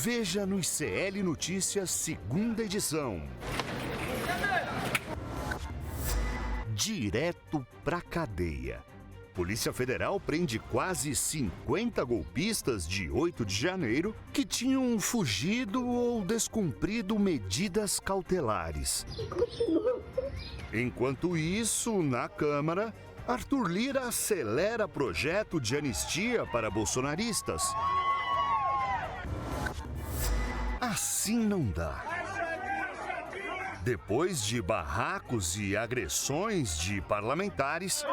Veja no ICL Notícias, segunda edição. Direto pra cadeia. Polícia Federal prende quase 50 golpistas de 8 de janeiro que tinham fugido ou descumprido medidas cautelares. Enquanto isso, na Câmara, Arthur Lira acelera projeto de anistia para bolsonaristas. Assim não dá. Depois de barracos e agressões de parlamentares,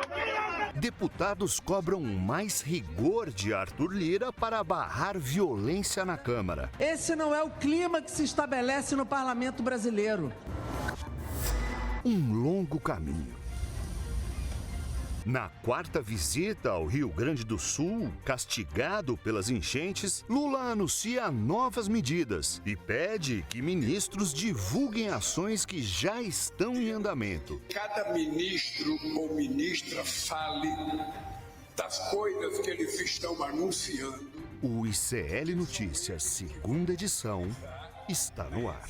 deputados cobram mais rigor de Arthur Lira para barrar violência na Câmara. Esse não é o clima que se estabelece no parlamento brasileiro. Um longo caminho. Na quarta visita ao Rio Grande do Sul, castigado pelas enchentes, Lula anuncia novas medidas e pede que ministros divulguem ações que já estão em andamento. Cada ministro ou ministra fale das coisas que eles estão anunciando. O ICL Notícias, segunda edição, está no ar.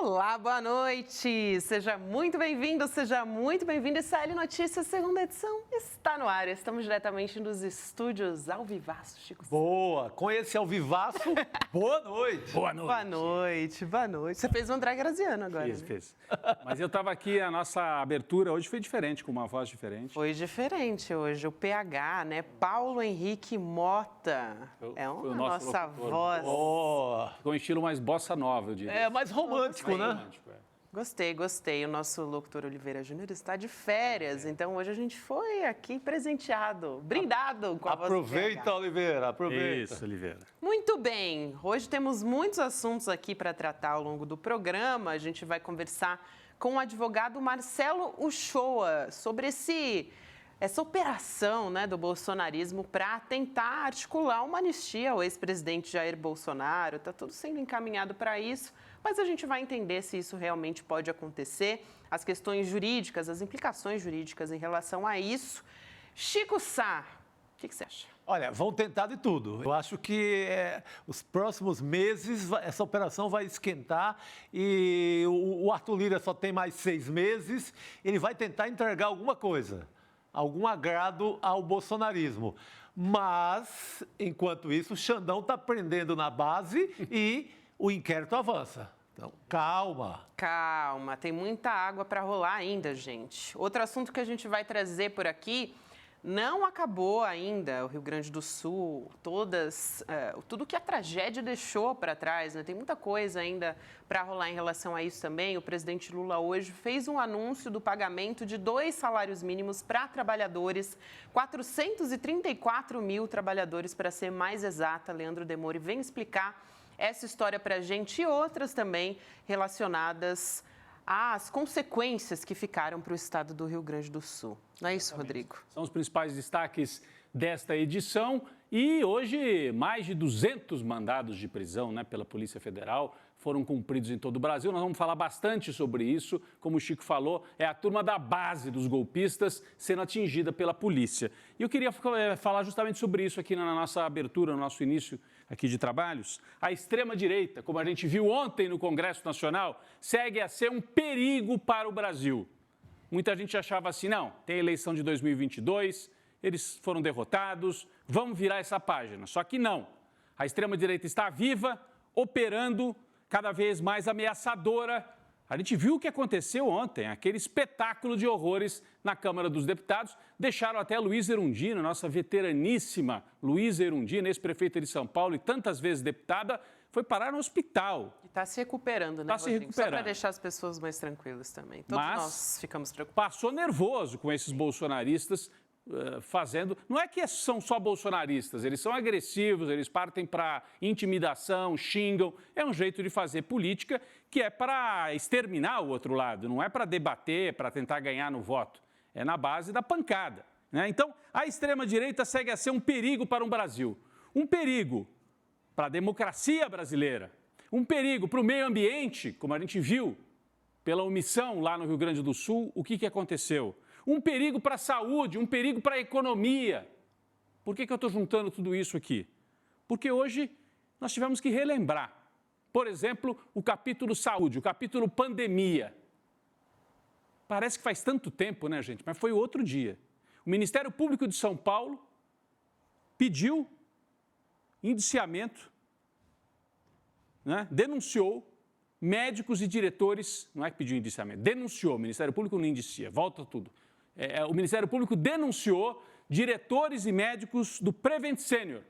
Olá, boa noite! Seja muito bem-vindo, seja muito bem-vindo. ICL Notícias, segunda edição, está no ar. Estamos diretamente nos estúdios ao vivaço, Chico. Boa! Com esse ao vivaço, boa noite! Boa noite! Boa noite, boa noite. Você fez o André Graziano agora, Fiz. Mas eu estava aqui, a nossa abertura hoje foi diferente, com uma voz diferente. Foi diferente hoje, o PH, né? Paulo Henrique Mota. É uma nossa voz. Com um estilo mais bossa nova, eu diria. É, mais romântico, né? Gostei. O nosso locutor Oliveira Júnior está de férias, então hoje a gente foi aqui presenteado, brindado com a voz do PH. Aproveita, Oliveira, aproveita. Isso, Oliveira. Muito bem, hoje temos muitos assuntos aqui para tratar ao longo do programa. A gente vai conversar com o advogado Marcelo Uchoa sobre essa operação, né, do bolsonarismo para tentar articular uma anistia ao ex-presidente Jair Bolsonaro. Está tudo sendo encaminhado para isso, mas a gente vai entender se isso realmente pode acontecer, as questões jurídicas, as implicações jurídicas em relação a isso. Chico Sá, o que você acha? Olha, vão tentar de tudo. Eu acho que os próximos meses essa operação vai esquentar e o Arthur Lira só tem mais 6 meses. Ele vai tentar entregar alguma coisa, algum agrado ao bolsonarismo. Mas, enquanto isso, o Xandão está prendendo na base e o inquérito avança. Então, calma. Calma, tem muita água para rolar ainda, gente. Outro assunto que a gente vai trazer por aqui, não acabou ainda o Rio Grande do Sul, tudo que a tragédia deixou para trás, né? Tem muita coisa ainda para rolar em relação a isso também. O presidente Lula hoje fez um anúncio do pagamento de 2 salários mínimos para trabalhadores, 434 mil trabalhadores, para ser mais exata. Leandro Demore vem explicar essa história para a gente e outras também relacionadas às consequências que ficaram para o estado do Rio Grande do Sul. Não é isso, Rodrigo? São os principais destaques desta edição e hoje mais de 200 mandados de prisão, né, pela Polícia Federal foram cumpridos em todo o Brasil. Nós vamos falar bastante sobre isso. Como o Chico falou, é a turma da base dos golpistas sendo atingida pela polícia. E eu queria falar justamente sobre isso aqui na nossa abertura, no nosso início aqui de trabalhos. A extrema-direita, como a gente viu ontem no Congresso Nacional, segue a ser um perigo para o Brasil. Muita gente achava assim, não, tem a eleição de 2022, eles foram derrotados, vamos virar essa página. Só que não. A extrema-direita está viva, operando, cada vez mais ameaçadora. A gente viu o que aconteceu ontem, aquele espetáculo de horrores na Câmara dos Deputados. Deixaram até a Luísa Erundina, nossa veteraníssima Luísa Erundina, ex-prefeita de São Paulo e tantas vezes deputada, foi parar no hospital. E está se recuperando, né, Rodrigo? Recuperando. Só para deixar as pessoas mais tranquilas também. Todos nós ficamos preocupados. Passou nervoso com esses bolsonaristas fazendo... Não é que são só bolsonaristas, eles são agressivos, eles partem para intimidação, xingam. É um jeito de fazer política que é para exterminar o outro lado, não é para debater, para tentar ganhar no voto. É na base da pancada, né? Então, a extrema-direita segue a ser um perigo para o Brasil. Um perigo para a democracia brasileira. Um perigo para o meio ambiente, como a gente viu pela omissão lá no Rio Grande do Sul. O que aconteceu? um perigo para a saúde, um perigo para a economia. Por que eu estou juntando tudo isso aqui? Porque hoje nós tivemos que relembrar, por exemplo, o capítulo saúde, o capítulo pandemia. Parece que faz tanto tempo, né, gente? Mas foi outro dia. O Ministério Público de São Paulo pediu indiciamento, né? Denunciou médicos e diretores, não é que pediu indiciamento, denunciou, o Ministério Público não indicia, volta tudo. O Ministério Público denunciou diretores e médicos do Prevent Senior,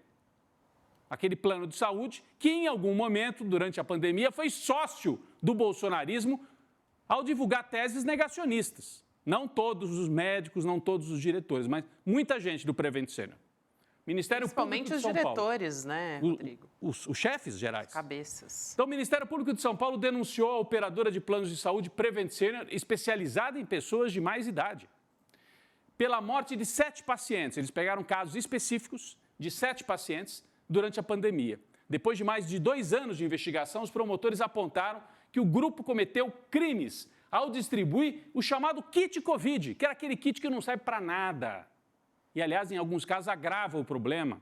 aquele plano de saúde que em algum momento, durante a pandemia, foi sócio do bolsonarismo ao divulgar teses negacionistas. Não todos os médicos, não todos os diretores, mas muita gente do Prevent Senior. Ministério Principalmente Público de São Paulo. os diretores, né, Rodrigo? Os chefes gerais. Cabeças. Então, o Ministério Público de São Paulo denunciou a operadora de planos de saúde Prevent Senior, especializada em pessoas de mais idade, pela morte de 7 pacientes. Eles pegaram casos específicos de 7 pacientes durante a pandemia. Depois de mais de 2 anos de investigação, os promotores apontaram que o grupo cometeu crimes ao distribuir o chamado kit Covid, que era aquele kit que não serve para nada. E, aliás, em alguns casos, agrava o problema,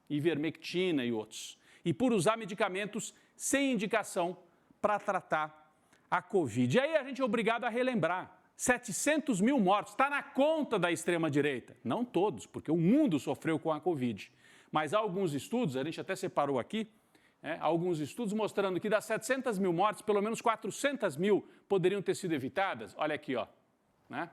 ivermectina e outros. E por usar medicamentos sem indicação para tratar a Covid. E aí a gente é obrigado a relembrar. 700 mil mortos, está na conta da extrema-direita. Não todos, porque o mundo sofreu com a Covid. Mas há alguns estudos, a gente até separou aqui, alguns estudos mostrando que das 700 mil mortes, pelo menos 400 mil poderiam ter sido evitadas. Olha aqui, ó, né?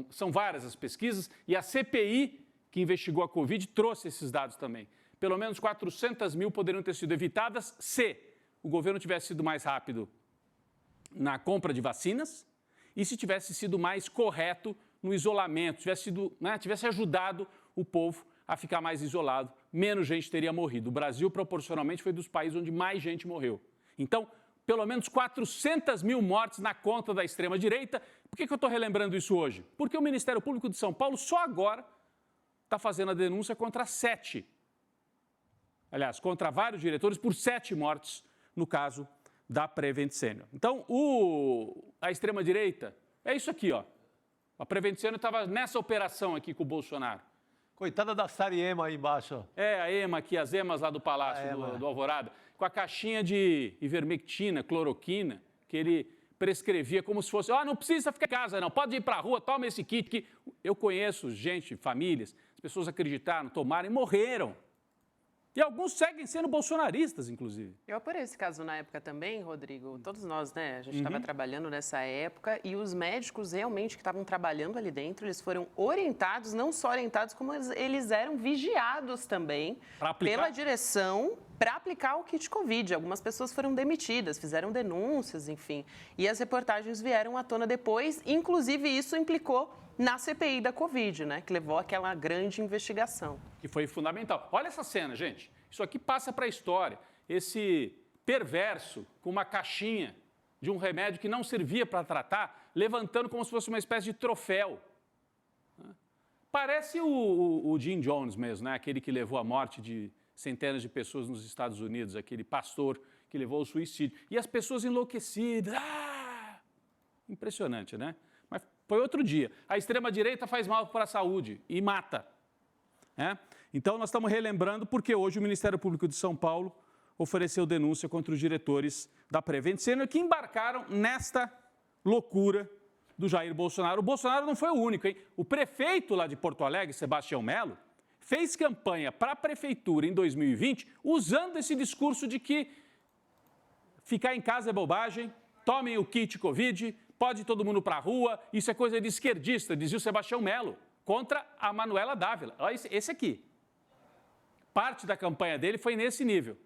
São várias as pesquisas e a CPI, que investigou a Covid, trouxe esses dados também. Pelo menos 400 mil poderiam ter sido evitadas se o governo tivesse sido mais rápido na compra de vacinas e se tivesse sido mais correto no isolamento, tivesse ajudado o povo a ficar mais isolado, menos gente teria morrido. O Brasil, proporcionalmente, foi dos países onde mais gente morreu. Então, pelo menos 400 mil mortes na conta da extrema-direita. Por que eu estou relembrando isso hoje? Porque o Ministério Público de São Paulo só agora está fazendo a denúncia contra 7. Aliás, contra vários diretores por 7 mortes no caso da Prevent Senior. Então, a extrema-direita é isso aqui, ó. A Prevent Senior estava nessa operação aqui com o Bolsonaro. Coitada da Sariema aí embaixo. A EMA aqui, as EMAs lá do Palácio do Alvorada, com a caixinha de ivermectina, cloroquina, que ele prescrevia como se fosse, não precisa ficar em casa, não, pode ir para a rua, toma esse kit. Que eu conheço gente, famílias, as pessoas acreditaram, tomaram e morreram. E alguns seguem sendo bolsonaristas, inclusive. Eu apurei esse caso na época também, Rodrigo. Todos nós, né? A gente estava trabalhando nessa época e os médicos realmente que estavam trabalhando ali dentro, eles foram orientados, não só orientados, como eles eram vigiados também pela direção para aplicar o kit Covid. Algumas pessoas foram demitidas, fizeram denúncias, enfim. E as reportagens vieram à tona depois, inclusive isso implicou na CPI da Covid, né? Que levou àquela grande investigação. Que foi fundamental. Olha essa cena, gente. Isso aqui passa para a história. Esse perverso com uma caixinha de um remédio que não servia para tratar, levantando como se fosse uma espécie de troféu. Parece o Jim Jones mesmo, né? Aquele que levou à morte de centenas de pessoas nos Estados Unidos, aquele pastor que levou ao suicídio. E as pessoas enlouquecidas. Impressionante, né? Mas foi outro dia. A extrema-direita faz mal para a saúde e mata. Então, nós estamos relembrando porque hoje o Ministério Público de São Paulo ofereceu denúncia contra os diretores da Prevent Senior que embarcaram nesta loucura do Jair Bolsonaro. O Bolsonaro não foi o único, hein? O prefeito lá de Porto Alegre, Sebastião Melo, fez campanha para a prefeitura em 2020 usando esse discurso de que ficar em casa é bobagem, tomem o kit Covid, pode ir todo mundo para a rua, isso é coisa de esquerdista, dizia o Sebastião Melo, contra a Manuela Dávila. Olha esse aqui. Parte da campanha dele foi nesse nível.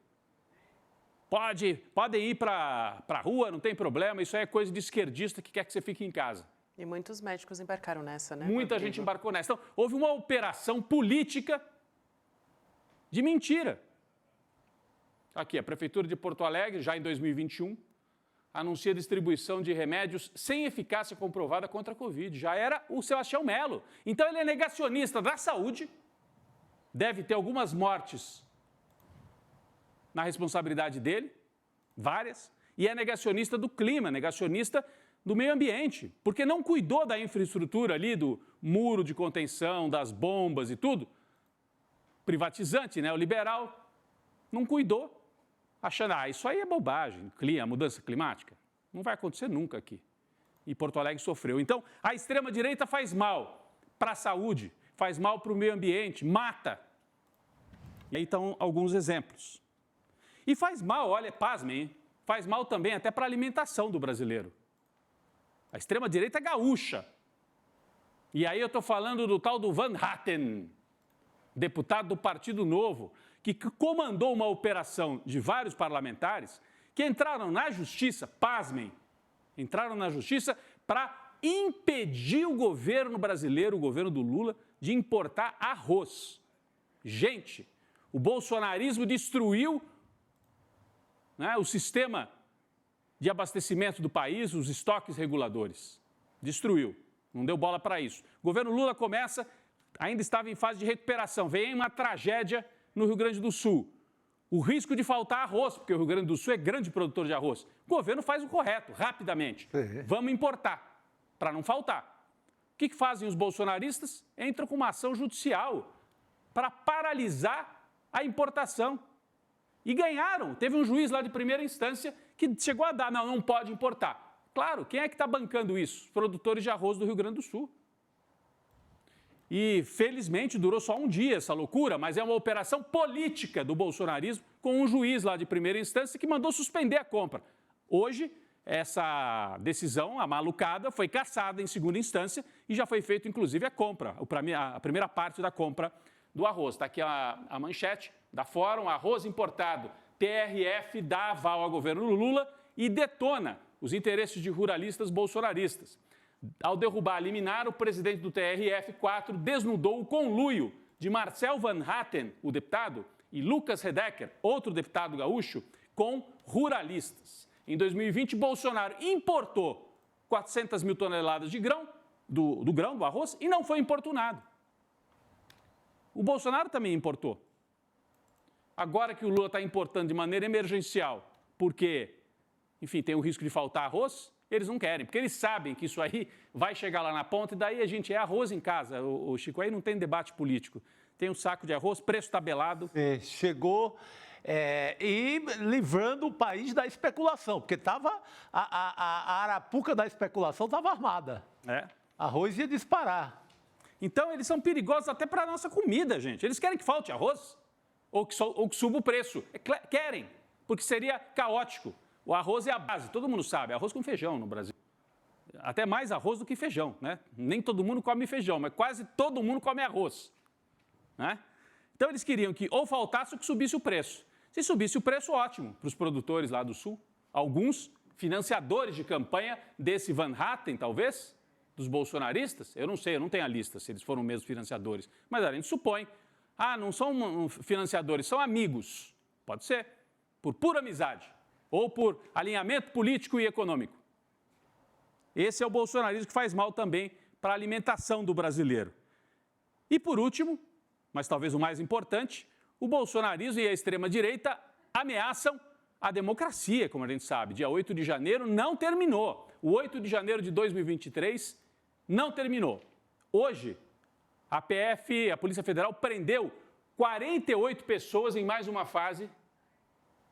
Podem ir para a rua, não tem problema, isso aí é coisa de esquerdista que quer que você fique em casa. E muitos médicos embarcaram nessa, né? Muita gente embarcou nessa. Então, houve uma operação política de mentira. Aqui, a Prefeitura de Porto Alegre, já em 2021, anuncia a distribuição de remédios sem eficácia comprovada contra a Covid. Já era o Sebastião Melo. Então, ele é negacionista da saúde, deve ter algumas mortes na responsabilidade dele, várias, e é negacionista do clima, negacionista do meio ambiente, porque não cuidou da infraestrutura ali, do muro de contenção, das bombas e tudo. Privatizante, né? O liberal não cuidou, achando, isso aí é bobagem, mudança climática. Não vai acontecer nunca aqui. E Porto Alegre sofreu. Então, a extrema-direita faz mal para a saúde, faz mal para o meio ambiente, mata. E aí estão alguns exemplos. E faz mal, olha, pasmem, hein? Faz mal também até para a alimentação do brasileiro. A extrema-direita é gaúcha. E aí eu estou falando do tal do Van Hatten, deputado do Partido Novo, que comandou uma operação de vários parlamentares que entraram na justiça, pasmem, entraram na justiça para impedir o governo brasileiro, o governo do Lula, de importar arroz. Gente, o bolsonarismo destruiu, né, o sistema de abastecimento do país, os estoques reguladores. Destruiu. Não deu bola para isso. O governo Lula ainda estava em fase de recuperação. Vem uma tragédia no Rio Grande do Sul. O risco de faltar arroz, porque o Rio Grande do Sul é grande produtor de arroz. O governo faz o correto, rapidamente. Vamos importar, para não faltar. O que fazem os bolsonaristas? Entram com uma ação judicial para paralisar a importação. E ganharam. Teve um juiz lá de primeira instância que chegou a dar, não pode importar. Claro, quem é que está bancando isso? Os produtores de arroz do Rio Grande do Sul. E, felizmente, durou só um dia essa loucura, mas é uma operação política do bolsonarismo com um juiz lá de primeira instância que mandou suspender a compra. Hoje, essa decisão, a malucada, foi cassada em segunda instância e já foi feita, inclusive, a compra, a primeira parte da compra do arroz. Está aqui a manchete da Fórum: arroz importado. TRF dá aval ao governo Lula e detona os interesses de ruralistas bolsonaristas. Ao derrubar a liminar, o presidente do TRF-4 desnudou o conluio de Marcel Van Hatten, o deputado, e Lucas Redecker, outro deputado gaúcho, com ruralistas. Em 2020, Bolsonaro importou 400 mil toneladas de grão, do grão, do arroz, e não foi importunado. O Bolsonaro também importou. Agora que o Lula está importando de maneira emergencial, porque, enfim, tem o risco de faltar arroz, eles não querem, porque eles sabem que isso aí vai chegar lá na ponta e daí a gente arroz em casa, o Chico, aí não tem debate político. Tem um saco de arroz, preço tabelado. Chegou e livrando o país da especulação, porque a arapuca da especulação estava armada. Arroz ia disparar. Então, eles são perigosos até para a nossa comida, gente. Eles querem que falte arroz ou que suba o preço. Querem, porque seria caótico. O arroz é a base, todo mundo sabe, arroz com feijão no Brasil. Até mais arroz do que feijão, né? Nem todo mundo come feijão, mas quase todo mundo come arroz, né? Então, eles queriam que ou faltasse ou que subisse o preço. Se subisse o preço, ótimo, para os produtores lá do Sul. Alguns financiadores de campanha desse Van Hatten, talvez, dos bolsonaristas, eu não sei, eu não tenho a lista se eles foram mesmo financiadores, mas a gente supõe, não são financiadores, são amigos, pode ser, por pura amizade, ou por alinhamento político e econômico. Esse é o bolsonarismo que faz mal também para a alimentação do brasileiro. E por último, mas talvez o mais importante, o bolsonarismo e a extrema-direita ameaçam a democracia, como a gente sabe. Dia 8 de janeiro não terminou. O 8 de janeiro de 2023 não terminou. Hoje, a PF, a Polícia Federal, prendeu 48 pessoas em mais uma fase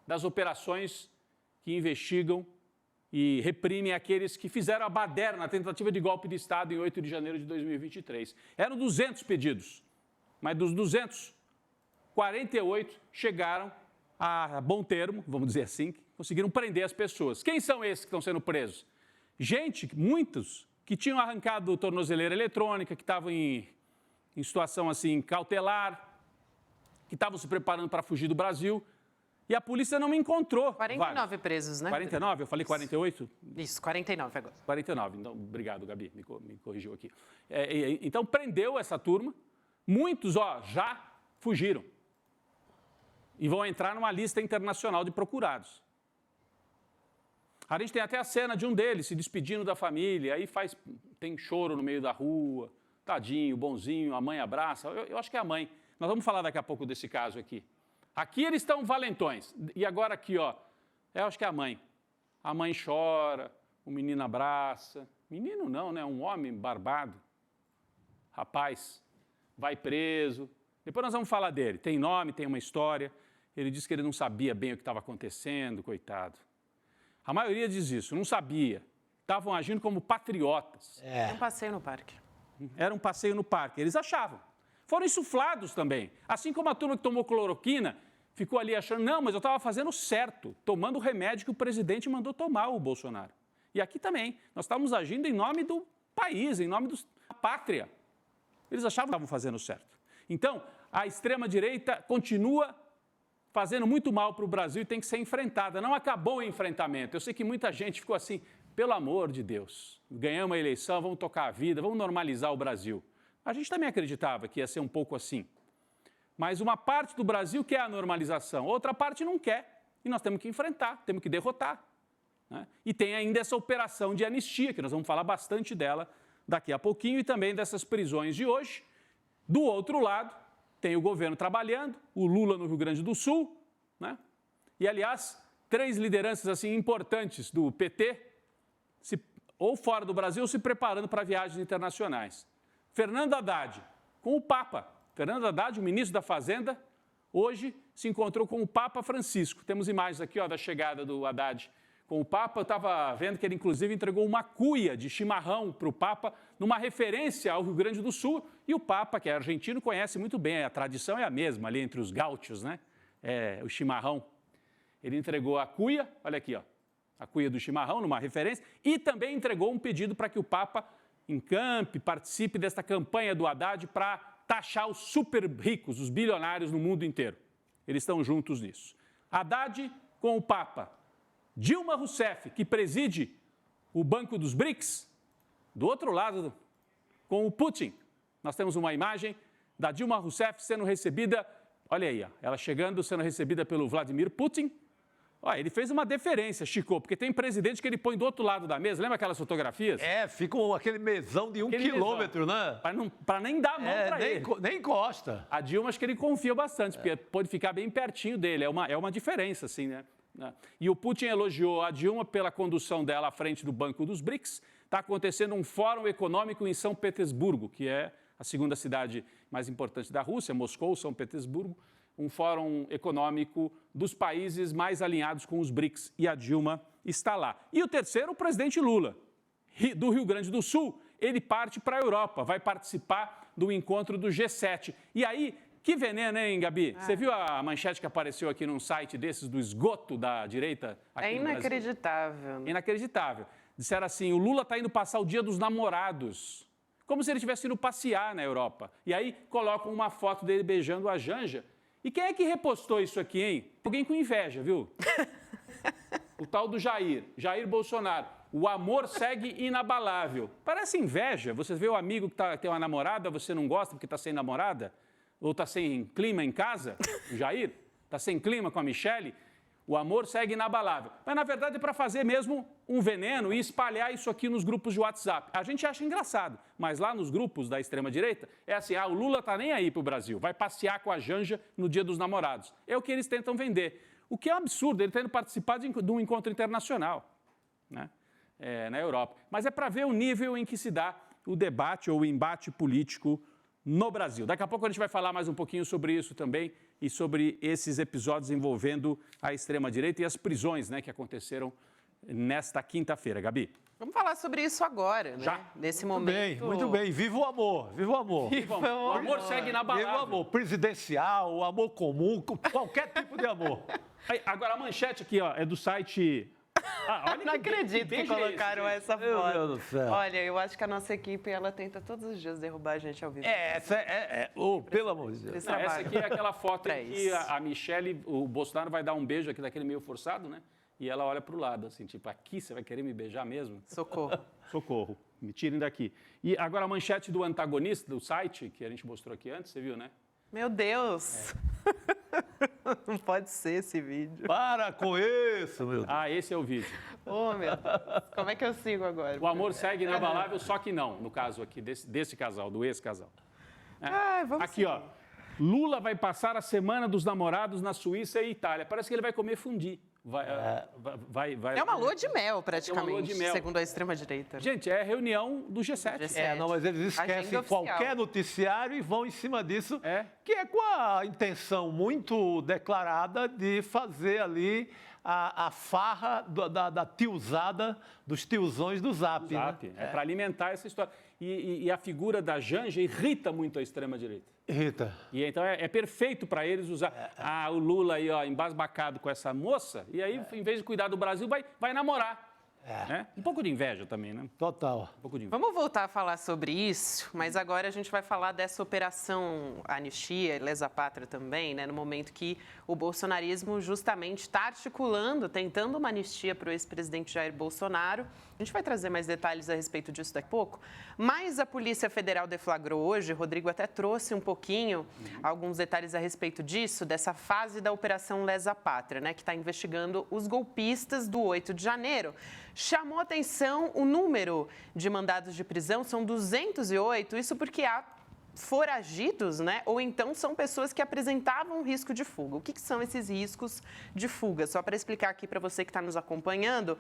das operações que investigam e reprimem aqueles que fizeram a baderna na tentativa de golpe de Estado em 8 de janeiro de 2023. Eram 200 pedidos, mas dos 200, 48 chegaram a bom termo, vamos dizer assim, conseguiram prender as pessoas. Quem são esses que estão sendo presos? Gente, muitos, que tinham arrancado tornozeleira eletrônica, que estavam em situação assim cautelar, que estavam se preparando para fugir do Brasil. E a polícia não me encontrou. 49 vários. Presos, né? 49? Eu falei 48? Isso, 49 agora. 49. Então, obrigado, Gabi, me corrigiu aqui. Então, prendeu essa turma. Muitos, já fugiram. E vão entrar numa lista internacional de procurados. A gente tem até a cena de um deles se despedindo da família. Aí tem choro no meio da rua. Tadinho, bonzinho, a mãe abraça. Eu acho que é a mãe. Nós vamos falar daqui a pouco desse caso aqui. Aqui eles estão valentões. E agora aqui, eu acho que é a mãe. A mãe chora, o menino abraça. Menino não, né? Um homem barbado. Rapaz, vai preso. Depois nós vamos falar dele. Tem nome, tem uma história. Ele disse que ele não sabia bem o que estava acontecendo, coitado. A maioria diz isso, não sabia. Estavam agindo como patriotas. Um passeio no parque. Era um passeio no parque, eles achavam. Foram insuflados também. Assim como a turma que tomou cloroquina ficou ali achando, não, mas eu estava fazendo certo, tomando o remédio que o presidente mandou tomar, o Bolsonaro. E aqui também, nós estávamos agindo em nome do país, em nome da pátria. Eles achavam que estavam fazendo certo. Então, a extrema-direita continua fazendo muito mal para o Brasil e tem que ser enfrentada. Não acabou o enfrentamento. Eu sei que muita gente ficou assim, pelo amor de Deus, ganhamos a eleição, vamos tocar a vida, vamos normalizar o Brasil. A gente também acreditava que ia ser um pouco assim. Mas uma parte do Brasil quer a normalização, outra parte não quer. E nós temos que enfrentar, temos que derrotar. Né? E tem ainda essa operação de anistia, que nós vamos falar bastante dela daqui a pouquinho, e também dessas prisões de hoje. Do outro lado, tem o governo trabalhando, o Lula no Rio Grande do Sul, né? E, aliás, 3 lideranças assim importantes do PT, ou fora do Brasil, se preparando para viagens internacionais. Fernando Haddad, com o Papa. Fernando Haddad, o ministro da Fazenda, hoje se encontrou com o Papa Francisco. Temos imagens aqui da chegada do Haddad com o Papa. Eu estava vendo que ele, inclusive, entregou uma cuia de chimarrão para o Papa, numa referência ao Rio Grande do Sul. E o Papa, que é argentino, conhece muito bem, a tradição é a mesma ali entre os gaúchos, né? O chimarrão. Ele entregou a cuia, olha aqui, a cuia do chimarrão, numa referência, e também entregou um pedido para que o Papa encampe, participe desta campanha do Haddad para taxar os super ricos, os bilionários no mundo inteiro. Eles estão juntos nisso. Haddad com o Papa. Dilma Rousseff, que preside o Banco dos BRICS, do outro lado, com o Putin. Nós temos uma imagem da Dilma Rousseff sendo recebida, olha aí, ela chegando, sendo recebida pelo Vladimir Putin. Ele fez uma deferência, Chico, porque tem presidente que ele põe do outro lado da mesa. Lembra aquelas fotografias? Fica aquele mesão de 1 quilômetro, né? Para nem dar a mão para ele. Nem encosta. A Dilma, acho que ele confia bastante, porque pode ficar bem pertinho dele. É uma diferença, assim, né? E o Putin elogiou a Dilma pela condução dela à frente do Banco dos BRICS. Está acontecendo um fórum econômico em São Petersburgo, que é a segunda cidade mais importante da Rússia, Moscou, São Petersburgo. Um fórum econômico dos países mais alinhados com os BRICS, e a Dilma está lá. E o terceiro, o presidente Lula, do Rio Grande do Sul. Ele parte para a Europa, vai participar do encontro do G7. E aí, que veneno, hein, Gabi? Você viu a manchete que apareceu aqui num site desses, do esgoto da direita? Aqui no Brasil? Inacreditável. Inacreditável. Disseram assim, o Lula está indo passar o Dia dos Namorados, como se ele estivesse indo passear na Europa. E aí colocam uma foto dele beijando a Janja. E quem é que repostou isso aqui, hein? Alguém com inveja, viu? O tal do Jair Bolsonaro. O amor segue inabalável. Parece inveja. Você vê o amigo que tem uma namorada, você não gosta porque está sem namorada? Ou está sem clima em casa? O Jair? Está sem clima com a Michele? O amor segue inabalável. Mas, na verdade, é para fazer mesmo um veneno e espalhar isso aqui nos grupos de WhatsApp. A gente acha engraçado, mas lá nos grupos da extrema-direita é assim, o Lula está nem aí para o Brasil, vai passear com a Janja no Dia dos Namorados. É o que eles tentam vender. O que é um absurdo, ele tendo participado de um encontro internacional, né? Na Europa. Mas é para ver o nível em que se dá o debate ou o embate político no Brasil. Daqui a pouco a gente vai falar mais um pouquinho sobre isso também e sobre esses episódios envolvendo a extrema-direita e as prisões, né, que aconteceram nesta quinta-feira. Gabi? Vamos falar sobre isso agora, né? Já? Nesse momento. Muito bem. Viva o amor, viva o amor. O amor segue inabalável. Viva o amor presidencial, o amor comum, qualquer tipo de amor. Aí, agora, a manchete aqui, é do site... Olha não acredito que colocaram essa foto. Meu Deus do céu. Olha, eu acho que a nossa equipe, ela tenta todos os dias derrubar a gente ao vivo. Pelo amor de Deus. Essa aqui é aquela foto em que a Michele, o Bolsonaro vai dar um beijo aqui daquele meio forçado, né? E ela olha para o lado, assim, tipo, aqui você vai querer me beijar mesmo? Socorro. Socorro, me tirem daqui. E agora a manchete do antagonista, do site, que a gente mostrou aqui antes, você viu, né? Meu Deus! Não pode ser esse vídeo. Para com isso, meu Deus. Esse é o vídeo. Oh, meu Deus. Como é que eu sigo agora? O amor segue inabalável, só que não, no caso aqui, desse casal, do ex-casal. Vamos aqui, seguir. Lula vai passar a Semana dos Namorados na Suíça e Itália. Parece que ele vai comer fundi. É uma lua de mel, praticamente, lua de mel. segundo a extrema-direita. Gente, é a reunião do G7. Não, mas eles esquecem qualquer noticiário e vão em cima disso, que é com a intenção muito declarada de fazer ali a farra da tiozada, dos tiozões do Zap. Zap. Né? É para alimentar essa história. E a figura da Janja irrita muito a extrema-direita. Irrita. E então é perfeito para eles usar o Lula aí, ó, embasbacado com essa moça, e aí, em vez de cuidar do Brasil, vai namorar. Né? Um pouco de inveja também, né? Total. Um pouco de inveja. Vamos voltar a falar sobre isso, mas agora a gente vai falar dessa operação Anistia, Lesa Pátria também, né? No momento que o bolsonarismo justamente está articulando, tentando uma anistia para o ex-presidente Jair Bolsonaro. A gente vai trazer mais detalhes a respeito disso daqui a pouco. Mas a Polícia Federal deflagrou hoje, Rodrigo até trouxe um pouquinho, alguns detalhes a respeito disso, dessa fase da Operação Lesa Pátria, né? Que está investigando os golpistas do 8 de janeiro. Chamou atenção o número de mandados de prisão, são 208, isso porque há foragidos, né? Ou então são pessoas que apresentavam risco de fuga. O que são esses riscos de fuga? Só para explicar aqui para você que está nos acompanhando,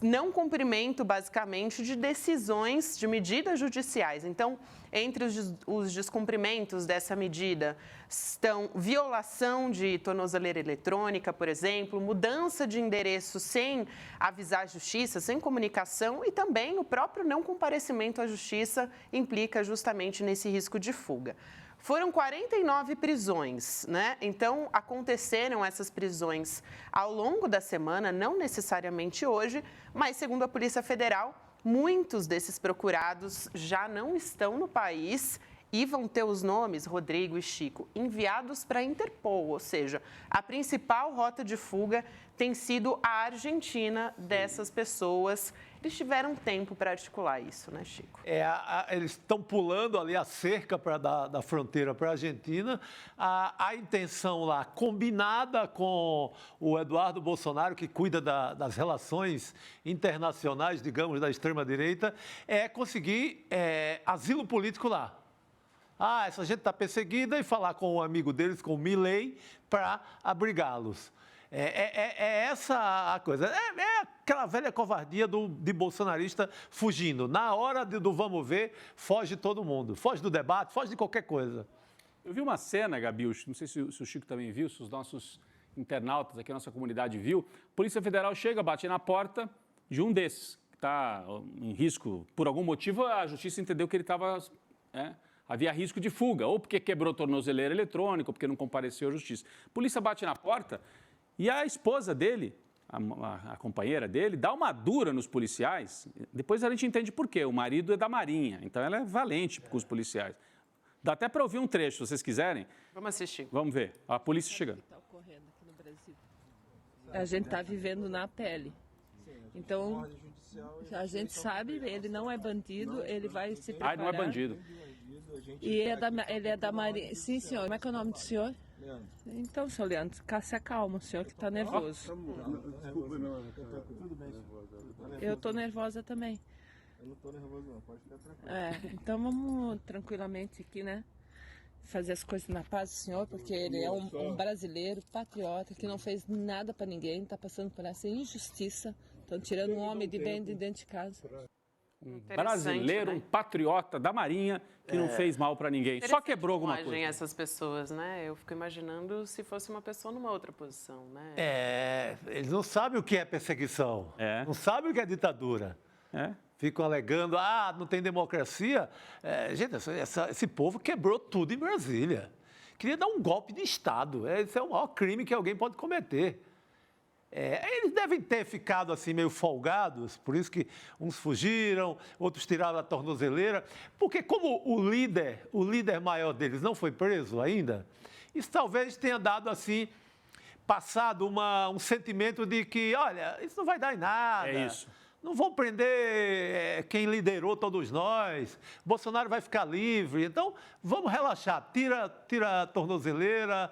não cumprimento, basicamente, de decisões de medidas judiciais. Então, entre os descumprimentos dessa medida estão violação de tornozeleira eletrônica, por exemplo, mudança de endereço sem avisar a justiça, sem comunicação e também o próprio não comparecimento à justiça implica justamente nesse risco de fuga. Foram 49 prisões, né? Então, aconteceram essas prisões ao longo da semana, não necessariamente hoje, mas segundo a Polícia Federal, muitos desses procurados já não estão no país e vão ter os nomes, Rodrigo e Chico, enviados para a Interpol, ou seja, a principal rota de fuga tem sido a Argentina dessas pessoas. Eles tiveram tempo para articular isso, né, Chico? Eles estão pulando ali a cerca da fronteira para a Argentina. A intenção lá, combinada com o Eduardo Bolsonaro, que cuida das relações internacionais, digamos, da extrema-direita, é conseguir asilo político lá. Essa gente está perseguida e falar com um amigo deles, com o Milei, para abrigá-los. Essa a coisa. É aquela velha covardia de bolsonarista fugindo. Na hora do vamos ver, foge todo mundo. Foge do debate, foge de qualquer coisa. Eu vi uma cena, Gabi, não sei se o Chico também viu, se os nossos internautas aqui, a nossa comunidade viu. A Polícia Federal chega, bate na porta de um desses, que está em risco. Por algum motivo, a Justiça entendeu que ele estava... havia risco de fuga, ou porque quebrou tornozeleira eletrônica, ou porque não compareceu à justiça. A polícia bate na porta e a esposa dele, a companheira dele, dá uma dura nos policiais. Depois a gente entende por quê. O marido é da Marinha, então ela é valente com os policiais. Dá até para ouvir um trecho, se vocês quiserem. Vamos assistir. Vamos ver. A polícia chegando. Está ocorrendo aqui no Brasil. A gente está vivendo na pele. Então, a gente sabe, ele não é bandido, ele vai se preparar. Não é bandido. E ele é da Marinha. Sim, senhor. Como é que é o nome do senhor? Leandro. Então, senhor Leandro, se acalma, o senhor que está nervoso. Eu estou nervosa também. Eu não estou nervoso não, pode ficar tranquilo. Então vamos tranquilamente aqui, né? Fazer as coisas na paz do senhor, porque ele é um brasileiro patriota que não fez nada para ninguém, está passando por essa injustiça. Estão tirando um homem de bem de dentro de casa. Um brasileiro, um patriota da Marinha que não fez mal para ninguém, só quebrou alguma coisa. Essas pessoas, né? Eu fico imaginando se fosse uma pessoa numa outra posição, né? Eles não sabem o que é perseguição, não sabem o que é ditadura. Ficam alegando, não tem democracia. Gente, esse povo quebrou tudo em Brasília. Queria dar um golpe de Estado. Esse é o maior crime que alguém pode cometer. Eles devem ter ficado assim meio folgados, por isso que uns fugiram, outros tiraram a tornozeleira, porque como o líder maior deles não foi preso ainda, isso talvez tenha dado assim, passado um sentimento de que, olha, isso não vai dar em nada. É isso. Não vão prender quem liderou todos nós, Bolsonaro vai ficar livre, então vamos relaxar, tira a tornozeleira,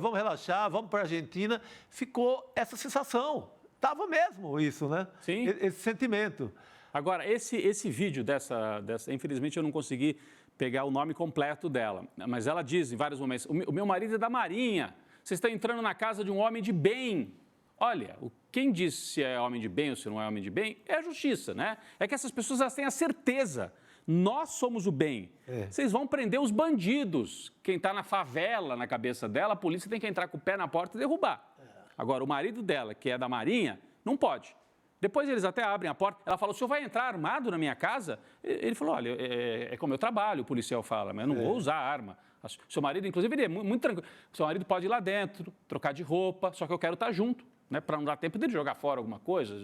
vamos relaxar, vamos para a Argentina. Ficou essa sensação, estava mesmo isso, né? Sim. Esse sentimento. Agora, esse vídeo dessa, infelizmente eu não consegui pegar o nome completo dela, mas ela diz em vários momentos, o meu marido é da Marinha, vocês estão entrando na casa de um homem de bem. Olha, quem diz se é homem de bem ou se não é homem de bem é a justiça, né? É que essas pessoas elas têm a certeza. Nós somos o bem. Vocês vão prender os bandidos. Quem está na favela, na cabeça dela, a polícia tem que entrar com o pé na porta e derrubar. Agora, o marido dela, que é da Marinha, não pode. Depois eles até abrem a porta. Ela fala, o senhor vai entrar armado na minha casa? Ele falou, olha, é como eu trabalho, o policial fala, mas eu não vou usar arma. Seu marido, inclusive, ele é muito tranquilo. Seu marido pode ir lá dentro, trocar de roupa, só que eu quero estar junto, né? Para não dar tempo dele jogar fora alguma coisa,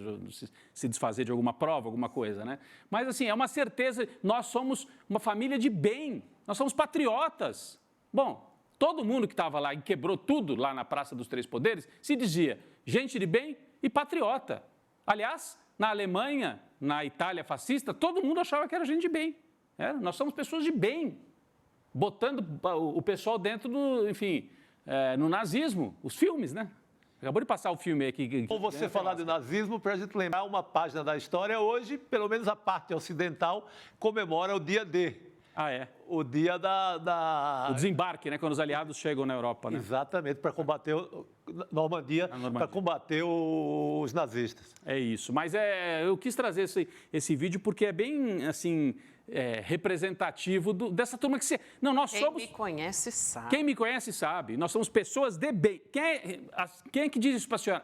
se desfazer de alguma prova, alguma coisa, né? Mas, assim, é uma certeza, nós somos uma família de bem, nós somos patriotas. Bom, todo mundo que estava lá e quebrou tudo lá na Praça dos Três Poderes se dizia gente de bem e patriota. Aliás, na Alemanha, na Itália fascista, todo mundo achava que era gente de bem. Nós somos pessoas de bem, botando o pessoal dentro do, enfim, no nazismo, os filmes, né? Acabou de passar o filme aqui. Ou você falar de nazismo, para a gente lembrar uma página da história, hoje, pelo menos a parte ocidental, comemora o dia D. Ah, é? O dia O desembarque, né? Quando os aliados chegam na Europa, né? Exatamente, para combater Normandia, para combater os nazistas. É isso. Mas eu quis trazer esse vídeo porque é bem, assim, representativo dessa turma que você... Não, nós somos... Quem me conhece sabe. Quem me conhece sabe. Nós somos pessoas de bem. Quem é que diz isso para a senhora?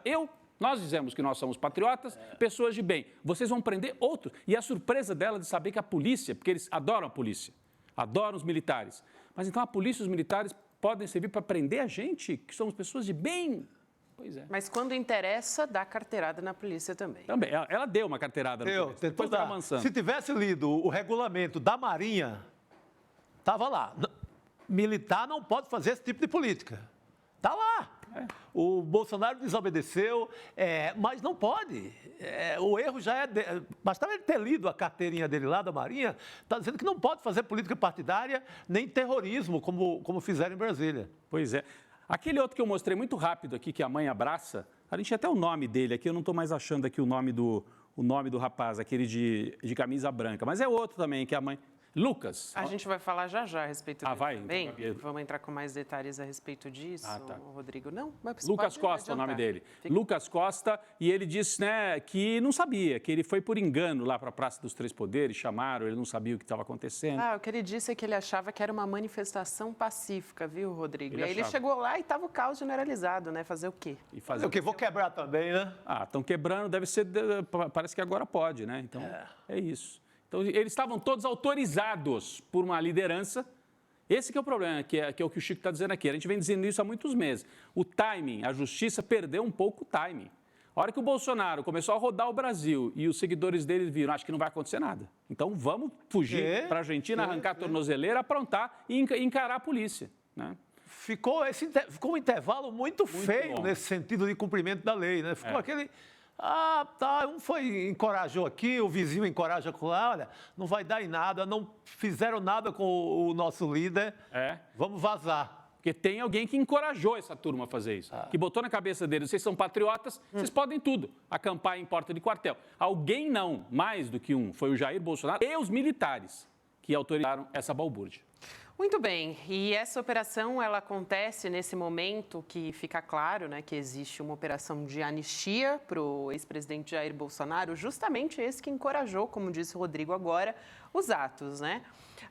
Nós dizemos que nós somos patriotas, pessoas de bem. Vocês vão prender outros. E a surpresa dela de saber que a polícia, porque eles adoram a polícia, adoram os militares. Mas então a polícia e os militares podem servir para prender a gente, que somos pessoas de bem? Pois é. Mas quando interessa, dá carteirada na polícia também. Também. Ela deu uma carteirada na polícia. Depois foi amansando. Se tivesse lido o regulamento da Marinha, estava lá. Militar não pode fazer esse tipo de política. Está lá. O Bolsonaro desobedeceu, mas não pode. O erro já é... Bastava ele ter lido a carteirinha dele lá da Marinha, está dizendo que não pode fazer política partidária nem terrorismo, como fizeram em Brasília. Pois é. Aquele outro que eu mostrei muito rápido aqui, que a mãe abraça, a gente tinha até o nome dele aqui, eu não estou mais achando aqui o nome do rapaz, aquele de camisa branca, mas é outro também, que a mãe... Lucas. A gente vai falar já a respeito disso vai? também. Então, vamos entrar com mais detalhes a respeito disso, tá. Rodrigo. Não, mas Lucas Costa é o nome dele. Lucas Costa, e ele disse, né, que não sabia, que ele foi por engano lá para a Praça dos Três Poderes, chamaram, ele não sabia o que estava acontecendo. O que ele disse é que ele achava que era uma manifestação pacífica, viu, Rodrigo? E aí ele chegou lá e estava o caos generalizado, né? Fazer o quê? E fazer o quê? Vou quebrar também, né? Estão quebrando, deve ser, parece que agora pode, né? Então, é isso. Então, eles estavam todos autorizados por uma liderança. Esse que é o problema, que é o que o Chico está dizendo aqui. A gente vem dizendo isso há muitos meses. O timing, a justiça perdeu um pouco o timing. A hora que o Bolsonaro começou a rodar o Brasil e os seguidores dele viram, acho que não vai acontecer nada. Então, vamos fugir para a Argentina, arrancar a tornozeleira, aprontar e encarar a polícia, né? Ficou um intervalo muito feio bom nesse sentido de cumprimento da lei, né? Ficou aquele... encorajou aqui, o vizinho encoraja lá, olha, não vai dar em nada, não fizeram nada com o nosso líder, vamos vazar. Porque tem alguém que encorajou essa turma a fazer isso, que botou na cabeça deles, vocês são patriotas, vocês podem tudo, acampar em porta de quartel. Alguém não, mais do que um, foi o Jair Bolsonaro e os militares que autorizaram essa balbúrdia. Muito bem, e essa operação, ela acontece nesse momento que fica claro, né, que existe uma operação de anistia para o ex-presidente Jair Bolsonaro, justamente esse que encorajou, como disse o Rodrigo agora, os atos, né?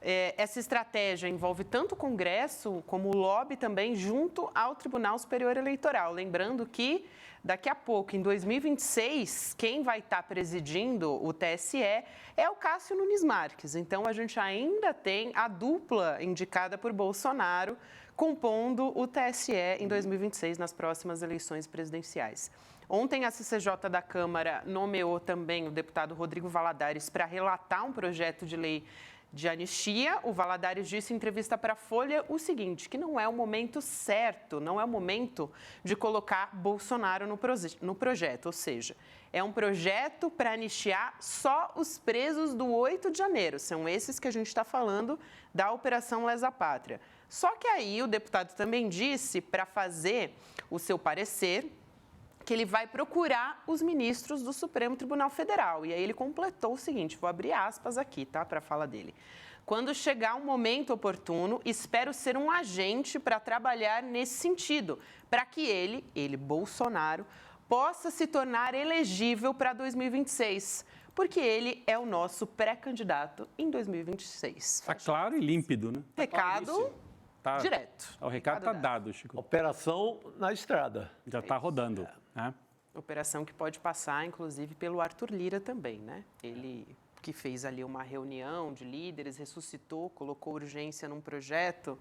Essa estratégia envolve tanto o Congresso como o lobby também junto ao Tribunal Superior Eleitoral. Lembrando que daqui a pouco, em 2026, quem vai estar presidindo o TSE é o Cássio Nunes Marques. Então, a gente ainda tem a dupla indicada por Bolsonaro compondo o TSE em 2026, nas próximas eleições presidenciais. Ontem, a CCJ da Câmara nomeou também o deputado Rodrigo Valadares para relatar um projeto de lei de anistia. O Valadares disse em entrevista para a Folha o seguinte, que não é o momento certo, não é o momento de colocar Bolsonaro no projeto, ou seja, é um projeto para anistiar só os presos do 8 de janeiro, são esses que a gente está falando da Operação Lesa Pátria. Só que aí o deputado também disse, para fazer o seu parecer, que ele vai procurar os ministros do Supremo Tribunal Federal. E aí ele completou o seguinte, vou abrir aspas aqui, tá, para a fala dele. Quando chegar um momento oportuno, espero ser um agente para trabalhar nesse sentido, para que ele, Bolsonaro, possa se tornar elegível para 2026, porque ele é o nosso pré-candidato em 2026. Está claro e límpido, né? Recado direto. O recado está dado, Chico. Operação na estrada. Já está rodando. Né? Operação que pode passar, inclusive, pelo Arthur Lira também, né? Ele que fez ali uma reunião de líderes, ressuscitou, colocou urgência num projeto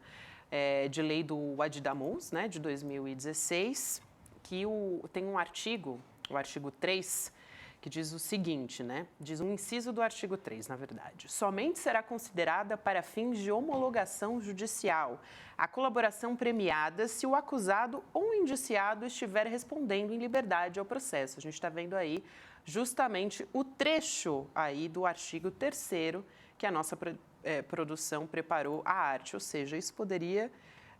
de lei do Adidamus, né, de 2016, que tem um artigo, o artigo 3, que diz o seguinte, né? Diz um inciso do artigo 3, na verdade. Somente será considerada para fins de homologação judicial a colaboração premiada se o acusado ou o indiciado estiver respondendo em liberdade ao processo. A gente está vendo aí justamente o trecho aí do artigo 3º que a nossa produção preparou a arte. Ou seja, isso poderia,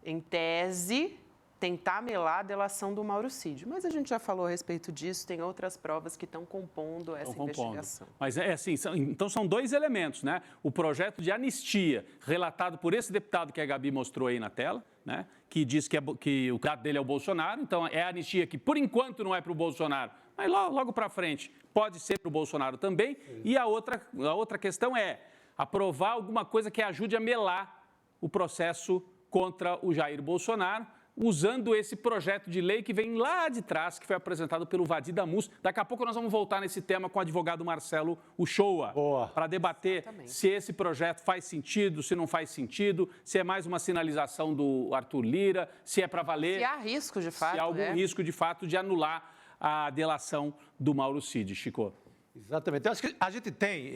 em tese, tentar melar a delação do Mauro Cid. Mas a gente já falou a respeito disso, tem outras provas que estão compondo essa investigação. Mas assim, então são dois elementos, né? O projeto de anistia, relatado por esse deputado que a Gabi mostrou aí na tela, né? Que diz que o candidato dele é o Bolsonaro, então é a anistia que por enquanto não é para o Bolsonaro, mas logo para frente pode ser para o Bolsonaro também. E a outra questão é aprovar alguma coisa que ajude a melar o processo contra o Jair Bolsonaro, usando esse projeto de lei que vem lá de trás, que foi apresentado pelo Adidamus. Daqui a pouco nós vamos voltar nesse tema com o advogado Marcelo Uchoa, para debater se esse projeto faz sentido, se não faz sentido, se é mais uma sinalização do Arthur Lira, se é para valer... Se há risco, de fato. Se há algum risco, de fato, de anular a delação do Mauro Cid, Chico. Exatamente. Eu acho que a gente tem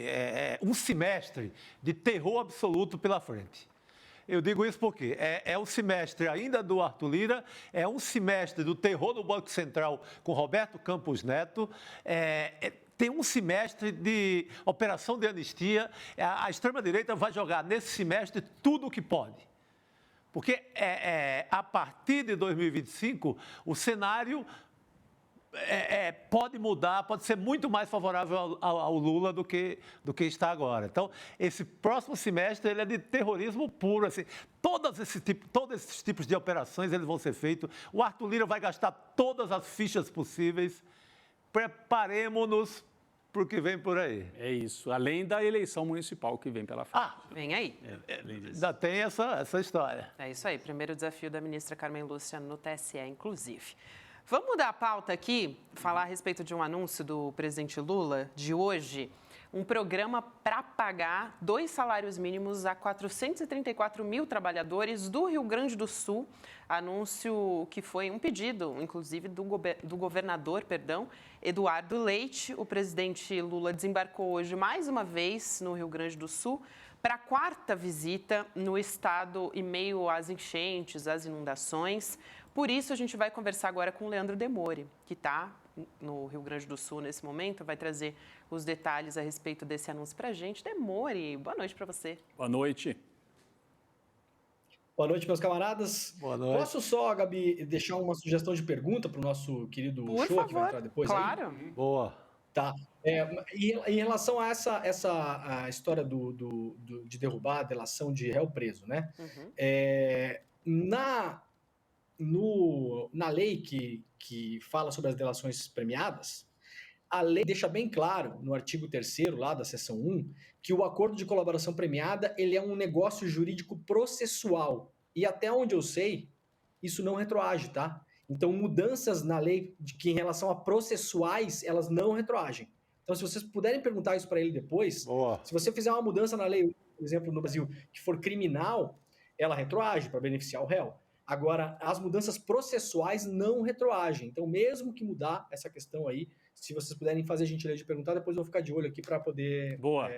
um semestre de terror absoluto pela frente. Eu digo isso porque é um semestre ainda do Arthur Lira, é um semestre do terror no Banco Central com Roberto Campos Neto, tem um semestre de operação de anistia. A extrema-direita vai jogar nesse semestre tudo o que pode. Porque a partir de 2025, o cenário pode mudar, pode ser muito mais favorável ao Lula do que está agora. Então, esse próximo semestre ele é de terrorismo puro. Assim, todos esses tipos de operações eles vão ser feitos. O Arthur Lira vai gastar todas as fichas possíveis. Preparemos-nos para o que vem por aí. É isso, além da eleição municipal que vem pela frente. Vem aí. Ainda tem essa história. É isso aí, primeiro desafio da ministra Carmen Lúcia no TSE, inclusive. Vamos mudar a pauta aqui, falar a respeito de um anúncio do presidente Lula de hoje, um programa para pagar 2 salários mínimos a 434 mil trabalhadores do Rio Grande do Sul, anúncio que foi um pedido, inclusive, do governador, Eduardo Leite. O presidente Lula desembarcou hoje mais uma vez no Rio Grande do Sul para a 4ª visita no estado em meio às enchentes, às inundações. Por isso, a gente vai conversar agora com o Leandro Demore, que está no Rio Grande do Sul nesse momento, vai trazer os detalhes a respeito desse anúncio para a gente. Demore, boa noite para você. Boa noite. Boa noite, meus camaradas. Boa noite. Posso só, Gabi, deixar uma sugestão de pergunta para o nosso querido Uchoa, que vai entrar depois? Claro. Aí? Boa. Tá. Em relação a a história de derrubar a delação de réu preso, né? Na lei que fala sobre as delações premiadas, a lei deixa bem claro, no artigo 3º, lá da seção 1, que o acordo de colaboração premiada ele é um negócio jurídico processual. E até onde eu sei, isso não retroage, tá? Então, mudanças na lei que em relação a processuais, elas não retroagem. Então, se vocês puderem perguntar isso para ele depois, se você fizer uma mudança na lei, por exemplo, no Brasil, que for criminal, ela retroage para beneficiar o réu. Agora, as mudanças processuais não retroagem. Então, mesmo que mudar essa questão aí, se vocês puderem fazer a gentileza de perguntar, depois eu vou ficar de olho aqui para poder... Boa.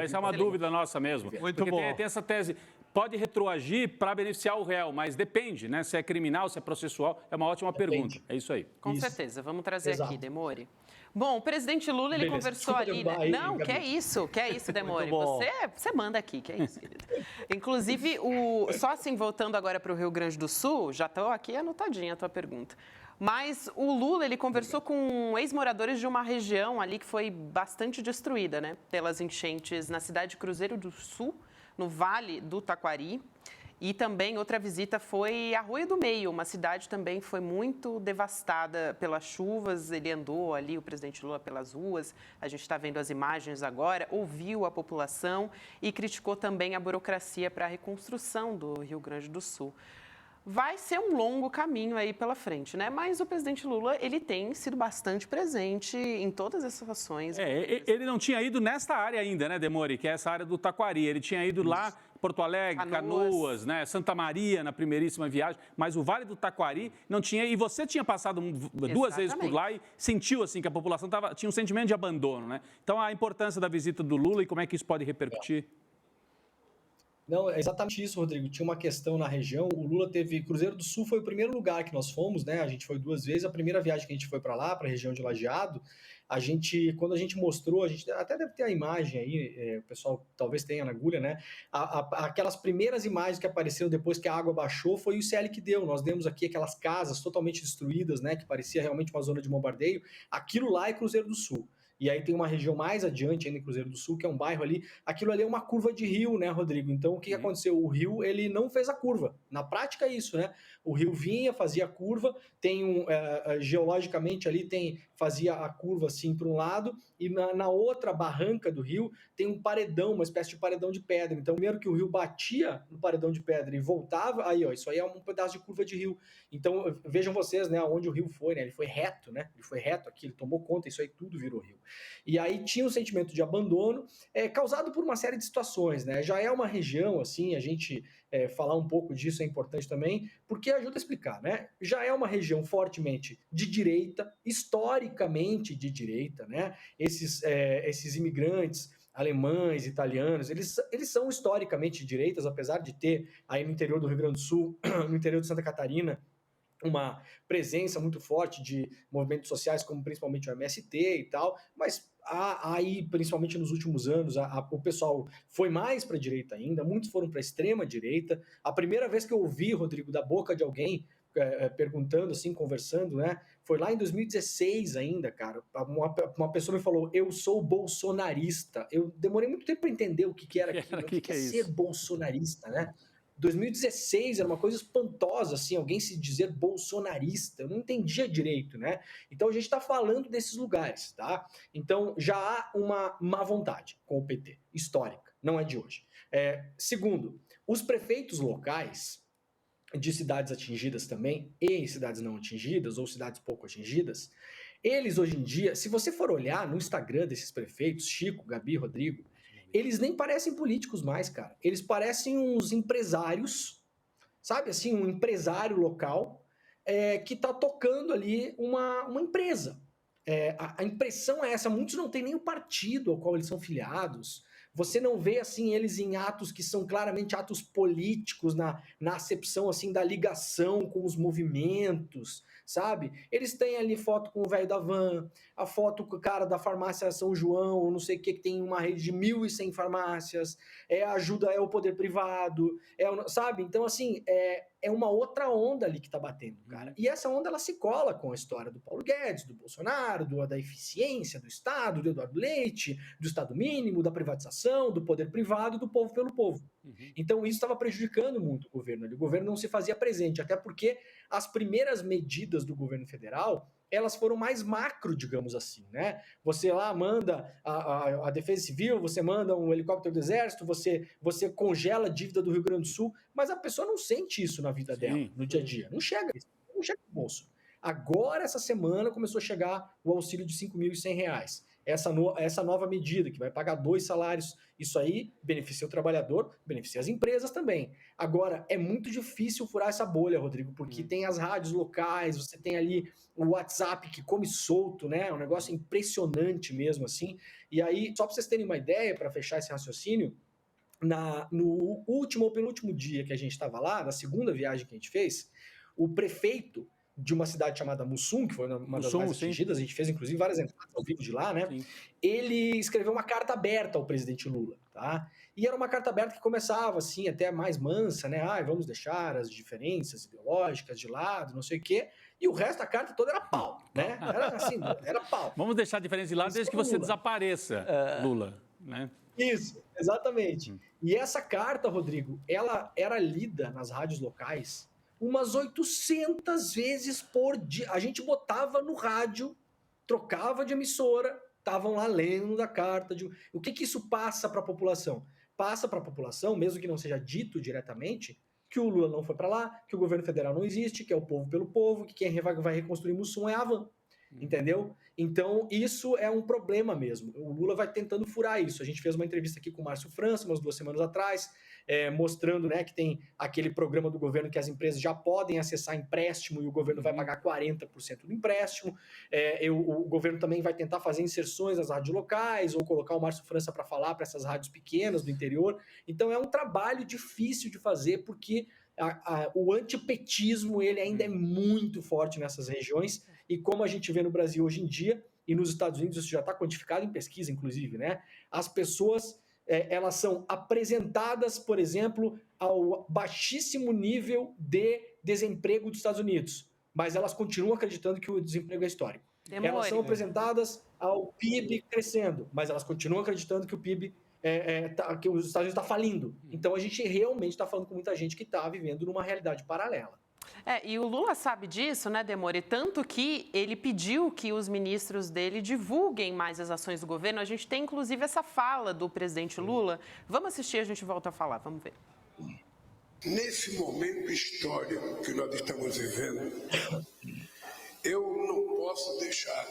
Essa é uma dúvida nossa mesmo. Muito bom. Tem essa tese, pode retroagir para beneficiar o réu, mas depende, né? Se é criminal, se é processual, é uma ótima pergunta. É isso aí. Com certeza. Vamos trazer aqui, Demore. Bom, o presidente Lula, ele conversou ali, né? Não, que é isso, Demore. Você manda aqui, que é isso, querido. Inclusive, só assim, voltando agora para o Rio Grande do Sul, já estou aqui anotadinha a tua pergunta. Mas o Lula, ele conversou com ex-moradores de uma região ali que foi bastante destruída, né? Pelas enchentes na cidade de Cruzeiro do Sul, no Vale do Taquari. E também outra visita foi Arroio do Meio, uma cidade também foi muito devastada pelas chuvas. Ele andou ali, o presidente Lula, pelas ruas, a gente está vendo as imagens agora, ouviu a população e criticou também a burocracia para a reconstrução do Rio Grande do Sul. Vai ser um longo caminho aí pela frente, né? Mas o presidente Lula, ele tem sido bastante presente em todas essas ações. Ele não tinha ido nesta área ainda, né, Demori? Que é essa área do Taquari. Ele tinha ido lá, Porto Alegre, Canoas, né? Santa Maria, na primeiríssima viagem. Mas o Vale do Taquari não tinha. E você tinha passado duas vezes por lá e sentiu, assim, que a população tinha um sentimento de abandono, né? Então, a importância da visita do Lula e como é que isso pode repercutir? Não, é exatamente isso, Rodrigo. Tinha uma questão na região. O Lula teve... Cruzeiro do Sul foi o primeiro lugar que nós fomos, né? A gente foi 2 vezes. A primeira viagem que a gente foi para lá, para a região de Lajeado, quando a gente mostrou, a gente até deve ter a imagem aí, o pessoal talvez tenha na agulha, né? Aquelas primeiras imagens que apareceram depois que a água baixou foi o ICL que deu. Nós demos aqui aquelas casas totalmente destruídas, né? Que parecia realmente uma zona de bombardeio. Aquilo lá é Cruzeiro do Sul. E aí tem uma região mais adiante ainda em Cruzeiro do Sul, que é um bairro ali. Aquilo ali é uma curva de rio, né, Rodrigo? Então, o que aconteceu? O rio, ele não fez a curva. Na prática é isso, né? O rio vinha, fazia a curva, geologicamente ali fazia a curva assim para um lado, e na outra barranca do rio tem um paredão, uma espécie de paredão de pedra. Então, primeiro que o rio batia no paredão de pedra e voltava, aí, ó, isso aí é um pedaço de curva de rio. Então, vejam vocês, né, onde o rio foi, né? Ele foi reto, né? Ele foi reto aqui, ele tomou conta, isso aí tudo virou rio. E aí tinha um sentimento de abandono, causado por uma série de situações, né? Já é uma região, assim, a gente falar um pouco disso é importante também, porque ajuda a explicar, né? Já é uma região fortemente de direita, historicamente de direita, né? Esses imigrantes alemães, italianos, eles são historicamente de direitas, apesar de ter aí no interior do Rio Grande do Sul, no interior de Santa Catarina, uma presença muito forte de movimentos sociais, como principalmente o MST e tal, mas aí, principalmente nos últimos anos, o pessoal foi mais para a direita ainda, muitos foram para a extrema direita. A primeira vez que eu ouvi, Rodrigo, da boca de alguém perguntando, assim, conversando, né, foi lá em 2016 ainda, cara. Uma pessoa me falou, eu sou bolsonarista. Eu demorei muito tempo para entender o que era aquilo, o que é ser bolsonarista, né? 2016 era uma coisa espantosa, assim, alguém se dizer bolsonarista, eu não entendia direito, né? Então a gente está falando desses lugares, tá? Então já há uma má vontade com o PT, histórica, não é de hoje. Segundo, os prefeitos locais de cidades atingidas também, e cidades não atingidas, ou cidades pouco atingidas, eles hoje em dia, se você for olhar no Instagram desses prefeitos, Chico, Gabi, Rodrigo, eles nem parecem políticos mais, cara. Eles parecem uns empresários, sabe? Assim, um empresário local que tá tocando ali uma empresa. A impressão é essa. Muitos não têm nem o partido ao qual eles são filiados. Você não vê, assim, eles em atos que são claramente atos políticos, na acepção, assim, da ligação com os movimentos, sabe? Eles têm ali foto com o velho da van, a foto com o cara da farmácia São João, não sei o que tem uma rede de 1.100 farmácias, ajuda, o poder privado, sabe? Então, assim, é uma outra onda ali que tá batendo, cara. E essa onda, ela se cola com a história do Paulo Guedes, do Bolsonaro, da eficiência do Estado, do Eduardo Leite, do Estado mínimo, da privatização, do poder privado, do povo pelo povo. Então, isso estava prejudicando muito o governo. O governo não se fazia presente, até porque as primeiras medidas do governo federal, elas foram mais macro, digamos assim, né? Você lá manda a Defesa Civil, você manda um helicóptero do Exército, você congela a dívida do Rio Grande do Sul, mas a pessoa não sente isso na vida dela, no dia a dia. Não chega no bolso. Agora, essa semana, começou a chegar o auxílio de R$ 5.100. Essa nova medida, que vai pagar 2 salários, isso aí beneficia o trabalhador, beneficia as empresas também. Agora, é muito difícil furar essa bolha, Rodrigo, porque tem as rádios locais, você tem ali o WhatsApp que come solto, né? É um negócio impressionante mesmo, assim. E aí, só para vocês terem uma ideia, para fechar esse raciocínio, no último ou penúltimo dia que a gente estava lá, na segunda viagem que a gente fez, o prefeito de uma cidade chamada Mussum, que foi uma das mais atingidas, a gente fez inclusive várias entradas ao vivo de lá, né? Sim. Ele escreveu uma carta aberta ao presidente Lula, tá? E era uma carta aberta que começava assim, até mais mansa, né? Vamos deixar as diferenças ideológicas de lado, não sei o quê. E o resto da carta toda era pau, né? Era assim, era pau. Vamos deixar a diferença de lado desde que você desapareça, Lula, né? Isso, exatamente. E essa carta, Rodrigo, ela era lida nas rádios locais umas 800 vezes por dia. A gente botava no rádio, trocava de emissora, estavam lá lendo a carta. O que isso passa para a população? Passa para a população, mesmo que não seja dito diretamente, que o Lula não foi para lá, que o governo federal não existe, que é o povo pelo povo, que quem vai reconstruir Mussum é a Havan. Entendeu? Então, isso é um problema mesmo. O Lula vai tentando furar isso. A gente fez uma entrevista aqui com o Márcio França, umas 2 semanas atrás, mostrando, né, que tem aquele programa do governo que as empresas já podem acessar empréstimo e o governo vai pagar 40% do empréstimo. O governo também vai tentar fazer inserções nas rádios locais ou colocar o Márcio França para falar para essas rádios pequenas do interior. Então, é um trabalho difícil de fazer porque o antipetismo ele ainda é muito forte nessas regiões e como a gente vê no Brasil hoje em dia e nos Estados Unidos isso já está quantificado em pesquisa, inclusive, né? As pessoas elas são apresentadas, por exemplo, ao baixíssimo nível de desemprego dos Estados Unidos, mas elas continuam acreditando que o desemprego é histórico. Elas são apresentadas ao PIB crescendo, mas elas continuam acreditando que o PIB que os Estados Unidos está falindo. Então a gente realmente está falando com muita gente que está vivendo numa realidade paralela. E o Lula sabe disso, né, Demore? Tanto que ele pediu que os ministros dele divulguem mais as ações do governo. A gente tem, inclusive, essa fala do presidente Lula. Vamos assistir, a gente volta a falar. Vamos ver. Nesse momento histórico que nós estamos vivendo, eu não posso deixar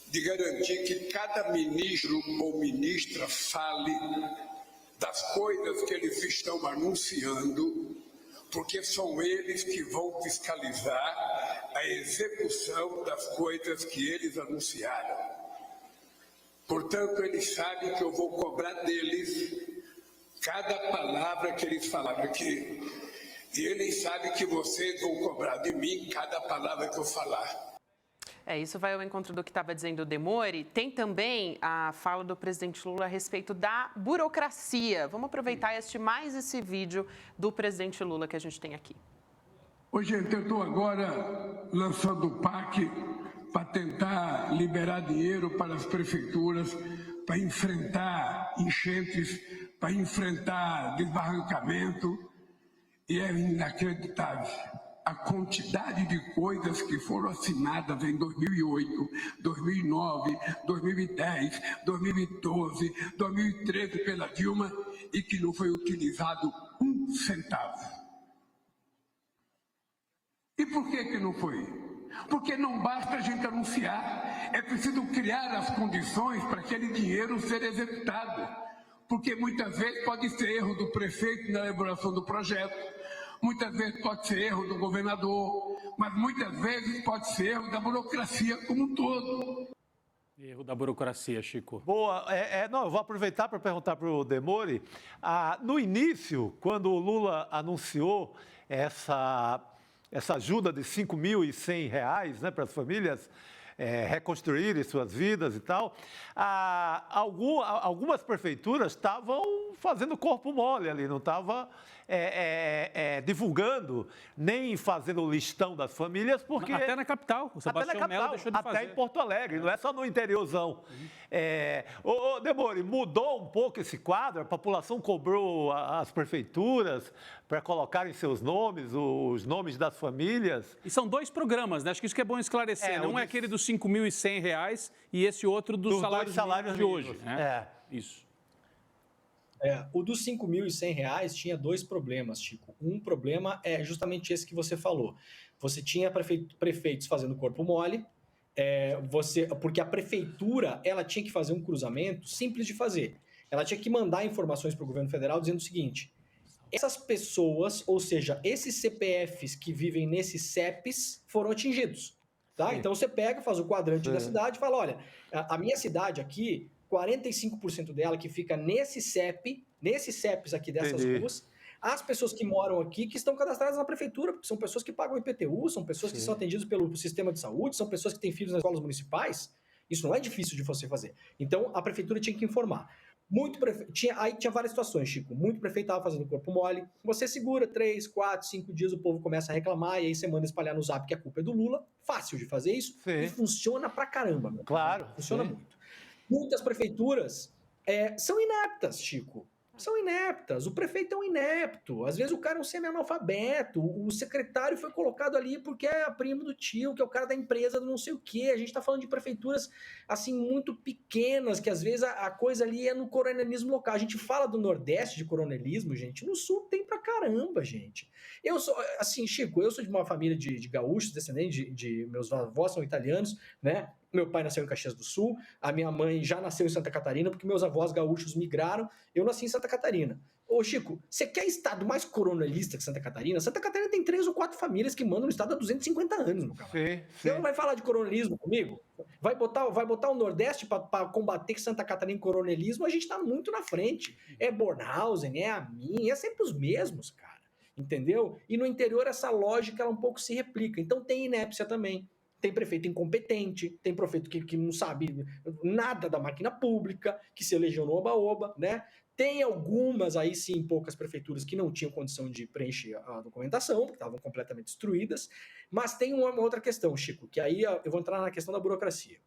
de garantir que cada ministro ou ministra fale das coisas que eles estão anunciando, porque são eles que vão fiscalizar a execução das coisas que eles anunciaram. Portanto, eles sabem que eu vou cobrar deles cada palavra que eles falaram aqui. E eles sabem que vocês vão cobrar de mim cada palavra que eu falar. Isso vai ao encontro do que estava dizendo o Demore. Tem também a fala do presidente Lula a respeito da burocracia. Vamos aproveitar e assistir mais esse vídeo do presidente Lula que a gente tem aqui. Ô, gente, eu estou agora lançando o PAC para tentar liberar dinheiro para as prefeituras, para enfrentar enchentes, para enfrentar desbarrancamento. E é inacreditável a quantidade de coisas que foram assinadas em 2008, 2009, 2010, 2012, 2013 pela Dilma e que não foi utilizado um centavo. E por que não foi? Porque não basta a gente anunciar, é preciso criar as condições para aquele dinheiro ser executado. Porque muitas vezes pode ser erro do prefeito na elaboração do projeto, muitas vezes pode ser erro do governador, mas muitas vezes pode ser erro da burocracia como um todo. Erro da burocracia, Chico. Boa. Não, eu vou aproveitar para perguntar para o Demore. No início, quando o Lula anunciou essa ajuda de R$ 5.100, né, para as famílias reconstruírem suas vidas e tal, algumas prefeituras estavam fazendo corpo mole ali, não estavam divulgando, nem fazendo o listão das famílias, porque... Até na capital, o Sebastião Mello deixou de fazer. Até em Porto Alegre, não é só no interiorzão. Demore, mudou um pouco esse quadro? A população cobrou as prefeituras para colocarem seus nomes, os nomes das famílias? E são 2 programas, né? Acho que isso que é bom esclarecer. Um é aquele dos R$ 5.100 e esse outro dos salários de hoje, né? Isso. O dos R$ 5.100 tinha 2 problemas, Chico. Um problema é justamente esse que você falou. Você tinha prefeitos fazendo corpo mole, porque a prefeitura ela tinha que fazer um cruzamento simples de fazer. Ela tinha que mandar informações para o governo federal dizendo o seguinte: essas pessoas, ou seja, esses CPFs que vivem nesses CEPs foram atingidos. Tá? Então você pega, faz o quadrante da cidade e fala, olha, a minha cidade aqui, 45% dela que fica nesses CEPs aqui dessas ruas, as pessoas que moram aqui, que estão cadastradas na prefeitura, porque são pessoas que pagam IPTU, são pessoas que são atendidas pelo sistema de saúde, são pessoas que têm filhos nas escolas municipais. Isso não é difícil de você fazer. Então, a prefeitura tinha que informar. Aí tinha várias situações, Chico. Muito prefeito estava fazendo corpo mole. Você segura 3, 4, 5 dias, o povo começa a reclamar, e aí você manda espalhar no Zap que a culpa é do Lula. Fácil de fazer isso. E funciona pra caramba. Meu. Claro. Funciona muito. Muitas prefeituras são ineptas, Chico. são ineptas. O prefeito é um inepto. Às vezes o cara é um semi-analfabeto. O secretário foi colocado ali porque é primo do tio, que é o cara da empresa do não sei o quê. A gente está falando de prefeituras assim muito pequenas, que às vezes a coisa ali é no coronelismo local. A gente fala do Nordeste de coronelismo, gente. No Sul tem pra caramba, gente. Eu sou, assim, Chico, eu sou de uma família de gaúchos, descendente de meus avós são italianos, né? Meu pai nasceu em Caxias do Sul, a minha mãe já nasceu em Santa Catarina, porque meus avós gaúchos migraram, eu nasci em Santa Catarina. Ô, Chico, você quer estado mais coronelista que Santa Catarina? Santa Catarina tem 3 ou 4 famílias que mandam no estado há 250 anos, meu camarada. Sim. Você não vai falar de coronelismo comigo? Vai botar o Nordeste para combater Santa Catarina em coronelismo? A gente tá muito na frente. É Bornhausen, é a mim, é sempre os mesmos, cara. Entendeu? E no interior essa lógica ela um pouco se replica. Então tem inépcia também. Tem prefeito incompetente, tem prefeito que não sabe nada da máquina pública, que se elegeu no oba-oba, né? Tem algumas, aí sim, poucas prefeituras que não tinham condição de preencher a documentação, porque estavam completamente destruídas. Mas tem uma outra questão, Chico, que aí eu vou entrar na questão da burocracia.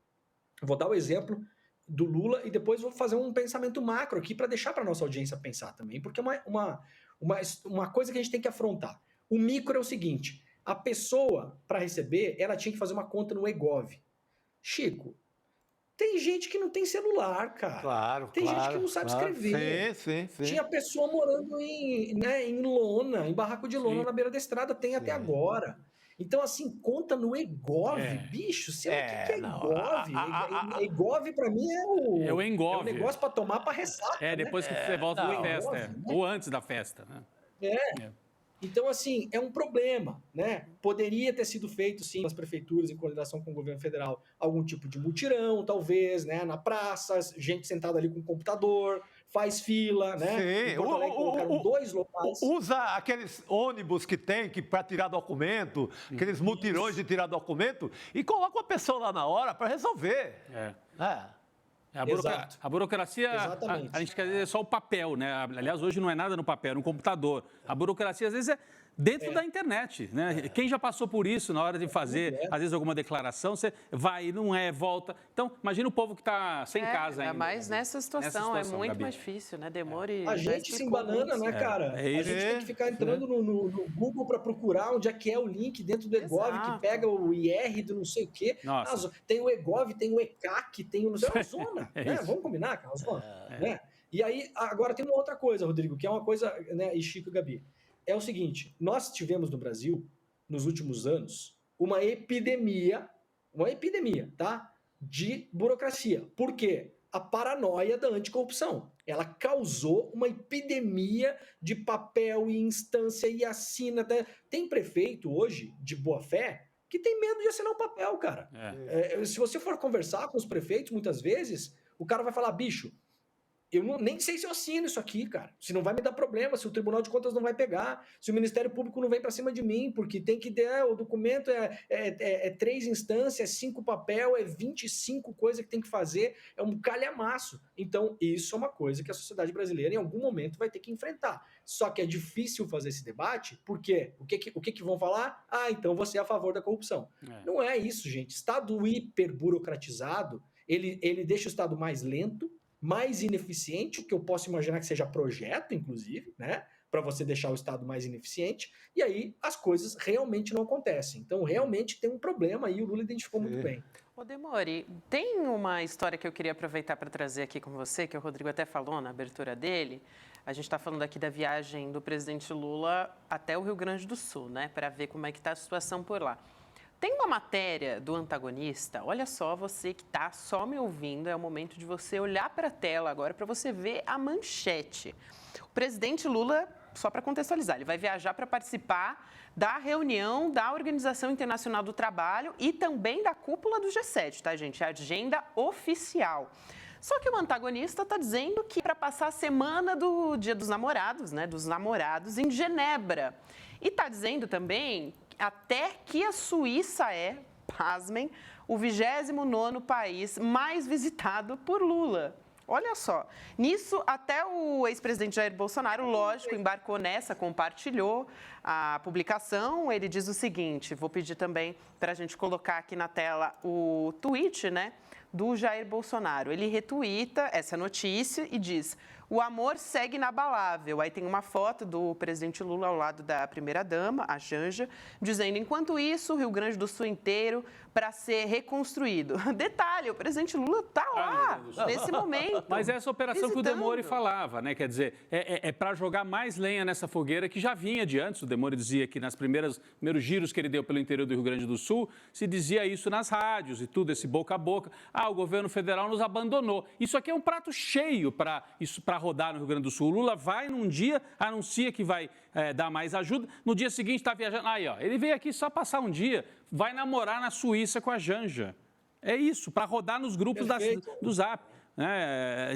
Eu vou dar o exemplo do Lula e depois vou fazer um pensamento macro aqui para deixar para nossa audiência pensar também, porque é uma coisa que a gente tem que afrontar. O micro é o seguinte: a pessoa, para receber, ela tinha que fazer uma conta no eGov. Chico, tem gente que não tem celular, cara. Claro, tem gente que não sabe escrever. Sim. Tinha pessoa morando em lona, em barraco de lona na beira da estrada, tem até agora. Então, assim, conta no eGov, bicho, sei lá o que é eGov. eGov, pra mim, é o Engov. É um negócio pra tomar pra ressaca, depois que você volta da festa, ou antes da festa, né? Então, assim, é um problema, né? Poderia ter sido feito, sim, nas prefeituras, em coordenação com o governo federal, algum tipo de mutirão, talvez, né? Na praça, gente sentada ali com o computador, faz fila, né? Sim. Colocaram 2 locais. Usa aqueles ônibus que tem para tirar documento, aqueles mutirões de tirar documento, e coloca uma pessoa lá na hora para resolver. A burocracia, a gente quer dizer só o papel, né? Aliás, hoje não é nada no papel, é no computador. A burocracia, às vezes, é dentro da internet, né? Quem já passou por isso na hora de fazer, às vezes, alguma declaração, você vai, não volta. Então, imagina o povo que está sem casa ainda. Mas nessa situação é muito Gabi. Mais difícil, né? Demora e... A gente se embanana, né, cara? A gente tem que ficar entrando no Google para procurar onde é que é o link dentro do eGov, que pega o IR do não sei o quê. Tem o eGov, tem o ECAC, tem o não sei, é uma zona. Né? Vamos combinar, cara? Né? E aí, agora tem uma outra coisa, Rodrigo, que é uma coisa, né, e Chico e Gabi. É o seguinte, nós tivemos no Brasil, nos últimos anos, uma epidemia, tá? De burocracia. Por quê? A paranoia da anticorrupção. Ela causou uma epidemia de papel e instância e assina. Tem prefeito hoje, de boa fé, que tem medo de assinar o papel, cara. Se você for conversar com os prefeitos, muitas vezes, o cara vai falar, bicho, eu nem sei se eu assino isso aqui, cara. Se não vai me dar problema, se o Tribunal de Contas não vai pegar, se o Ministério Público não vem para cima de mim, porque tem que ter, o documento é 3 instâncias, 5 papel, é 25 coisas que tem que fazer, é um calhamaço. Então, isso é uma coisa que a sociedade brasileira em algum momento vai ter que enfrentar. Só que é difícil fazer esse debate, porque o que vão falar? Então você é a favor da corrupção. Não é isso, gente. Estado hiperburocratizado, ele deixa o Estado mais lento, mais ineficiente, o que eu posso imaginar que seja projeto, inclusive, né? Para você deixar o Estado mais ineficiente, e aí as coisas realmente não acontecem. Então, realmente tem um problema aí, o Lula identificou muito bem. Ô, Demori, tem uma história que eu queria aproveitar para trazer aqui com você, que o Rodrigo até falou na abertura dele. A gente está falando aqui da viagem do presidente Lula até o Rio Grande do Sul, né? Para ver como é que está a situação por lá. Tem uma matéria do Antagonista, olha só, você que está só me ouvindo, é o momento de você olhar para a tela agora para você ver a manchete. O presidente Lula, só para contextualizar, ele vai viajar para participar da reunião da Organização Internacional do Trabalho e também da cúpula do G7, tá, gente? É a agenda oficial. Só que o Antagonista está dizendo que para passar a semana do Dia dos Namorados, né, dos namorados, em Genebra. E está dizendo também até que a Suíça é, pasmem, o 29º país mais visitado por Lula. Olha só, nisso até o ex-presidente Jair Bolsonaro, lógico, embarcou nessa, compartilhou a publicação. Ele diz o seguinte, vou pedir também para a gente colocar aqui na tela o tweet, né, do Jair Bolsonaro. Ele retuita essa notícia e diz: o amor segue inabalável. Aí tem uma foto do presidente Lula ao lado da primeira-dama, a Janja, dizendo: enquanto isso, o Rio Grande do Sul inteiro para ser reconstruído. Detalhe, o presidente Lula está lá, nesse momento. Mas essa operação que o Demore falava, né? Quer dizer, é para jogar mais lenha nessa fogueira que já vinha de antes. O Demore dizia que nas primeiros giros que ele deu pelo interior do Rio Grande do Sul, se dizia isso nas rádios e tudo, esse boca a boca. O governo federal nos abandonou. Isso aqui é um prato cheio para rodar no Rio Grande do Sul. O Lula vai num dia, anuncia que vai dar mais ajuda, no dia seguinte está viajando. Aí, ó, ele veio aqui só passar um dia, vai namorar na Suíça com a Janja. É isso, para rodar nos grupos do Zap.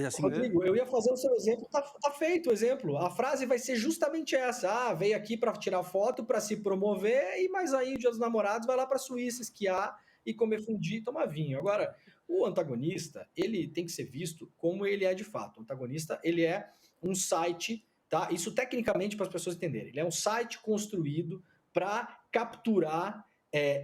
Assim, Rodrigo, eu ia fazer o seu exemplo, tá feito o exemplo. A frase vai ser justamente essa: veio aqui para tirar foto, para se promover, mas aí o Dia dos Namorados vai lá para a Suíça esquiar e comer fundi e tomar vinho. Agora, o antagonista, ele tem que ser visto como ele é de fato. O antagonista, ele é um site, tá? Isso tecnicamente para as pessoas entenderem. Ele é um site construído para capturar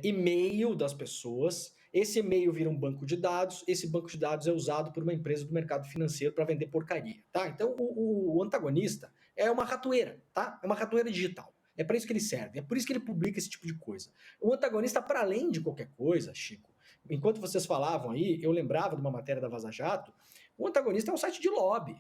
e-mail das pessoas. Esse e-mail vira um banco de dados, esse banco de dados é usado por uma empresa do mercado financeiro para vender porcaria, tá? Então, o antagonista é uma ratoeira, tá? É uma ratoeira digital. É para isso que ele serve, é por isso que ele publica esse tipo de coisa. O antagonista, para além de qualquer coisa, Chico, enquanto vocês falavam aí, eu lembrava de uma matéria da Vaza Jato, o antagonista é um site de lobby.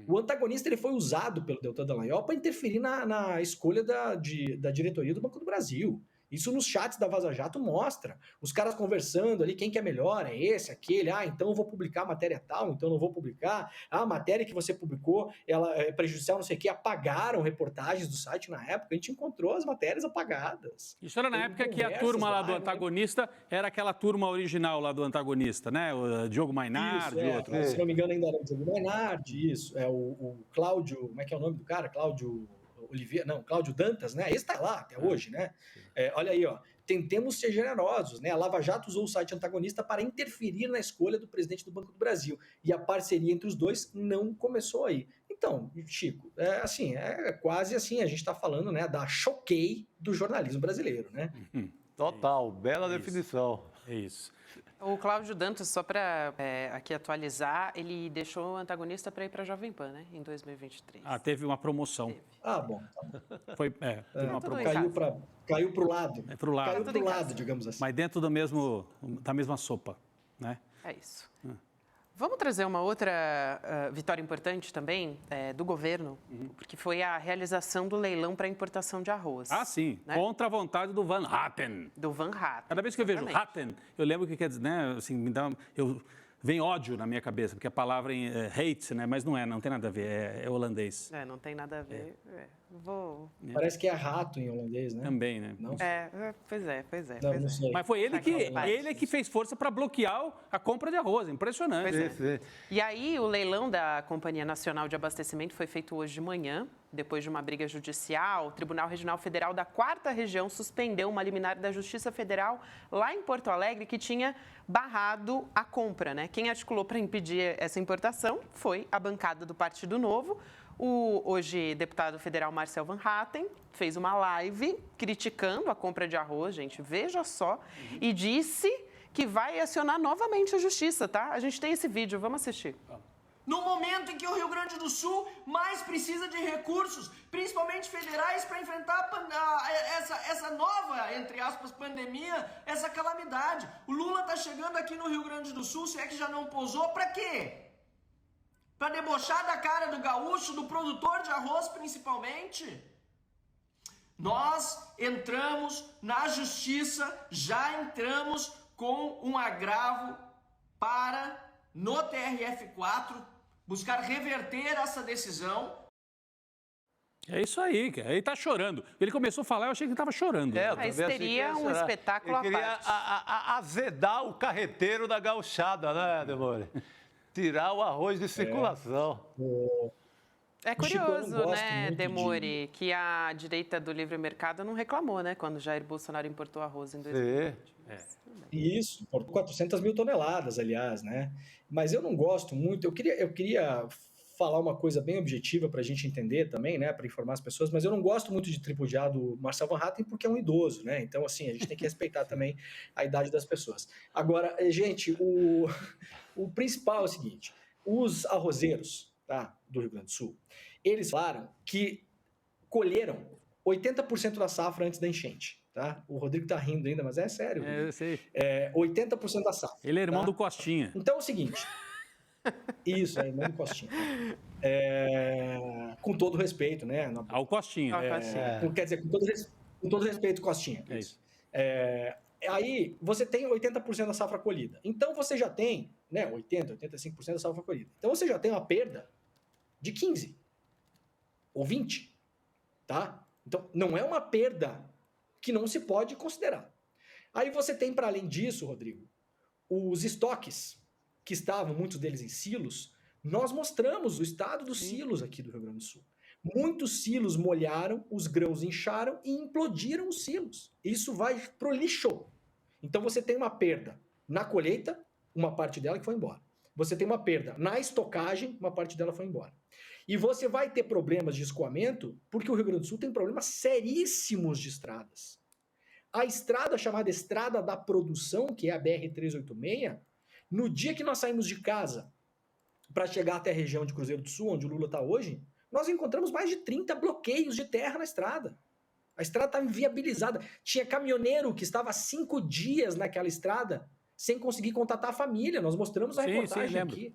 O antagonista, ele foi usado pelo Deltan Dallagnol para interferir na escolha da diretoria do Banco do Brasil. Isso nos chats da Vaza Jato mostra. Os caras conversando ali, quem que é melhor, é esse, aquele, então eu vou publicar a matéria tal, então não vou publicar. A matéria que você publicou, ela é prejudicial, não sei o quê, apagaram reportagens do site na época, a gente encontrou as matérias apagadas. Isso era na época que a turma lá do antagonista era aquela turma original lá do antagonista, né? O Diogo Mainardi, outro. Se não me engano ainda era o Diogo Mainardi, isso. O Cláudio, como é que é o nome do cara? Cláudio Dantas, né? Esse está lá até hoje, né? Olha aí, ó. Tentemos ser generosos, né? A Lava Jato usou o site antagonista para interferir na escolha do presidente do Banco do Brasil. E a parceria entre os dois não começou aí. Então, Chico, é quase assim, a gente está falando, né, da choquei do jornalismo brasileiro, né? Total, bela definição. É isso. O Cláudio Dantas, só para aqui atualizar, ele deixou o antagonista para ir para a Jovem Pan, né, em 2023. Teve uma promoção. Bom. Teve uma promoção. Caiu para o lado. Caiu para o lado, digamos assim. Mas dentro da mesma sopa, né? É isso. Vamos trazer uma outra vitória importante também do governo, porque foi a realização do leilão para importação de arroz. Sim, né? Contra a vontade do Van Hatten. Do Van Hatten. Cada vez que eu vejo Hatten, eu lembro que quer dizer, né, assim, vem ódio na minha cabeça, porque a palavra hate, né, mas não tem nada a ver, é holandês. Não tem nada a ver. Parece que é rato em holandês, né? Também, né? Não pois é. Não sei. Mas foi ele que fez força para bloquear a compra de arroz, impressionante. E aí o leilão da Companhia Nacional de Abastecimento foi feito hoje de manhã, depois de uma briga judicial. O Tribunal Regional Federal da 4ª Região suspendeu uma liminar da Justiça Federal lá em Porto Alegre que tinha barrado a compra, né? Quem articulou para impedir essa importação foi a bancada do Partido Novo. O hoje deputado federal Marcel Van Hatten fez uma live criticando a compra de arroz, gente, veja só, e disse que vai acionar novamente a justiça, tá? A gente tem esse vídeo, vamos assistir. No momento em que o Rio Grande do Sul mais precisa de recursos, principalmente federais, para enfrentar essa nova, entre aspas, pandemia, essa calamidade. O Lula está chegando aqui no Rio Grande do Sul, se é que já não pousou, para quê? Para debochar da cara do gaúcho, do produtor de arroz principalmente? Nós entramos na justiça, já entramos com um agravo para, no TRF4, buscar reverter essa decisão. É isso aí, cara. Ele tá chorando. Ele começou a falar, eu achei que ele estava chorando. Mas seria um espetáculo à parte. Ele queria azedar o carreteiro da gauchada, né, Demore? Tirar o arroz de circulação. É curioso, né, Demore, que a direita do livre mercado não reclamou, né, quando Jair Bolsonaro importou arroz em 2020. Isso, por 400 mil toneladas, aliás, né? Mas eu não gosto muito, eu queria falar uma coisa bem objetiva para a gente entender também, né, para informar as pessoas, mas eu não gosto muito de tripudiar do Marcel Van Hatten porque é um idoso, né? Então, assim, a gente tem que respeitar também a idade das pessoas. Agora, gente, o principal é o seguinte: os arrozeiros, tá, do Rio Grande do Sul, eles falaram que colheram 80% da safra antes da enchente. Tá? O Rodrigo tá rindo ainda, mas é sério. Eu sei. 80% da safra. Ele é irmão tá? do Costinha. Então é o seguinte. Isso, é irmão do Costinha. Com todo respeito, né? Ao Costinha. Quer dizer, com todo respeito, Costinha. É isso. Aí você tem 80% da safra colhida. Então você já tem, né, 85% da safra colhida. Então você já tem uma perda de 15 ou 20, tá? Então não é uma perda que não se pode considerar. Aí você tem, para além disso, Rodrigo, os estoques que estavam, muitos deles em silos. Nós mostramos o estado dos silos aqui do Rio Grande do Sul. Muitos silos molharam, os grãos incharam e implodiram os silos. Isso vai pro lixo. Então você tem uma perda na colheita, uma parte dela que foi embora. Você tem uma perda na estocagem, uma parte dela foi embora. E você vai ter problemas de escoamento, porque o Rio Grande do Sul tem problemas seríssimos de estradas. A estrada chamada Estrada da Produção, que é a BR-386, no dia que nós saímos de casa para chegar até a região de Cruzeiro do Sul, onde o Lula está hoje, nós encontramos mais de 30 bloqueios de terra na estrada. A estrada estava inviabilizada. Tinha caminhoneiro que estava há 5 dias naquela estrada sem conseguir contatar a família. Nós mostramos a reportagem aqui.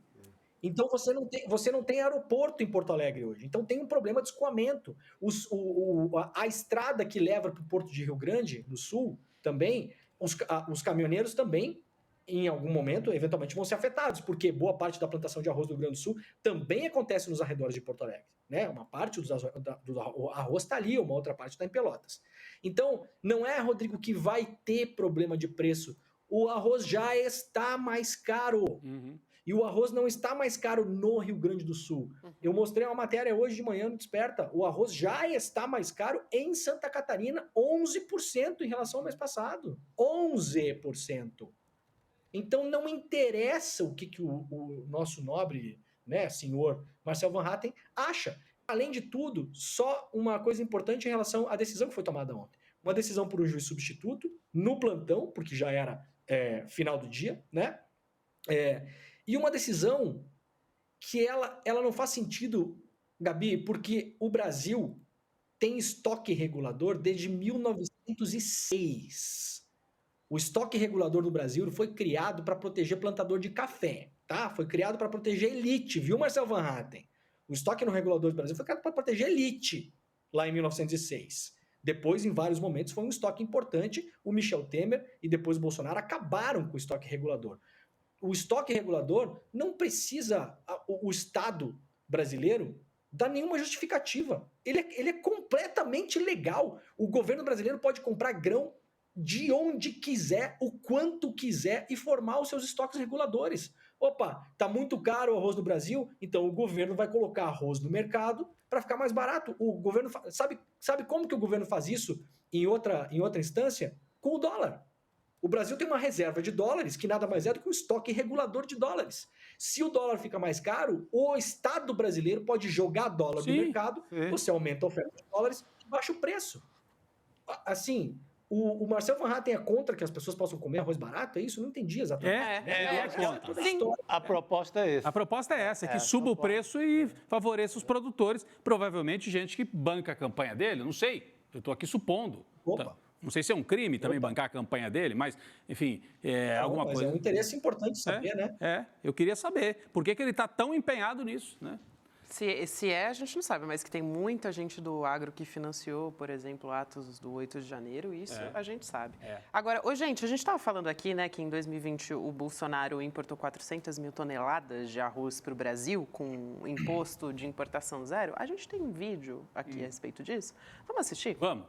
Então você não tem aeroporto em Porto Alegre hoje. Então tem um problema de escoamento. A estrada que leva para o Porto de Rio Grande do Sul também, os caminhoneiros também, em algum momento, eventualmente vão ser afetados, porque boa parte da plantação de arroz do Rio Grande do Sul também acontece nos arredores de Porto Alegre. Né? Uma parte do arroz está ali, uma outra parte está em Pelotas. Então, não é, Rodrigo, que vai ter problema de preço. O arroz já está mais caro. Uhum. E o arroz não está mais caro no Rio Grande do Sul. Uhum. Eu mostrei uma matéria hoje de manhã no Desperta. O arroz já está mais caro em Santa Catarina, 11% em relação ao mês passado. 11%. Então não interessa o que o nosso nobre, né, senhor Marcel Van Hatten acha. Além de tudo, só uma coisa importante em relação à decisão que foi tomada ontem. Uma decisão por um juiz substituto, no plantão, porque já era final do dia, né? E uma decisão que ela não faz sentido, Gabi, porque o Brasil tem estoque regulador desde 1906. O estoque regulador no Brasil foi criado para proteger plantador de café, tá? Foi criado para proteger elite, viu, Marcel Van Hatten? O estoque no regulador do Brasil foi criado para proteger elite, lá em 1906. Depois, em vários momentos, foi um estoque importante. O Michel Temer e depois o Bolsonaro acabaram com o estoque regulador. O estoque regulador não precisa, o Estado brasileiro, dar nenhuma justificativa. Ele é completamente legal. O governo brasileiro pode comprar grão de onde quiser, o quanto quiser e formar os seus estoques reguladores. Opa, tá muito caro o arroz no Brasil, então o governo vai colocar arroz no mercado para ficar mais barato. O governo sabe como que o governo faz isso em outra instância? Com o dólar. O Brasil tem uma reserva de dólares que nada mais é do que um estoque regulador de dólares. Se o dólar fica mais caro, o Estado brasileiro pode jogar dólar no mercado, você aumenta a oferta de dólares e baixa o preço. Assim, o Marcel Van Hatten é contra que as pessoas possam comer arroz barato? É isso? Eu não entendi exatamente. A proposta é essa. A proposta é essa, que suba o preço e favoreça os produtores. Provavelmente gente que banca a campanha dele, não sei. Eu estou aqui supondo. Opa. Não sei se é um crime também bancar a campanha dele, mas, enfim, alguma coisa. É um interesse importante saber, né? Eu queria saber. Por que ele está tão empenhado nisso, né? Se a gente não sabe, mas que tem muita gente do agro que financiou, por exemplo, atos do 8 de janeiro, isso a gente sabe. Agora, gente, a gente estava falando aqui, né, que em 2020 o Bolsonaro importou 400 mil toneladas de arroz para o Brasil com imposto de importação zero. A gente tem um vídeo aqui a respeito disso. Vamos assistir? Vamos.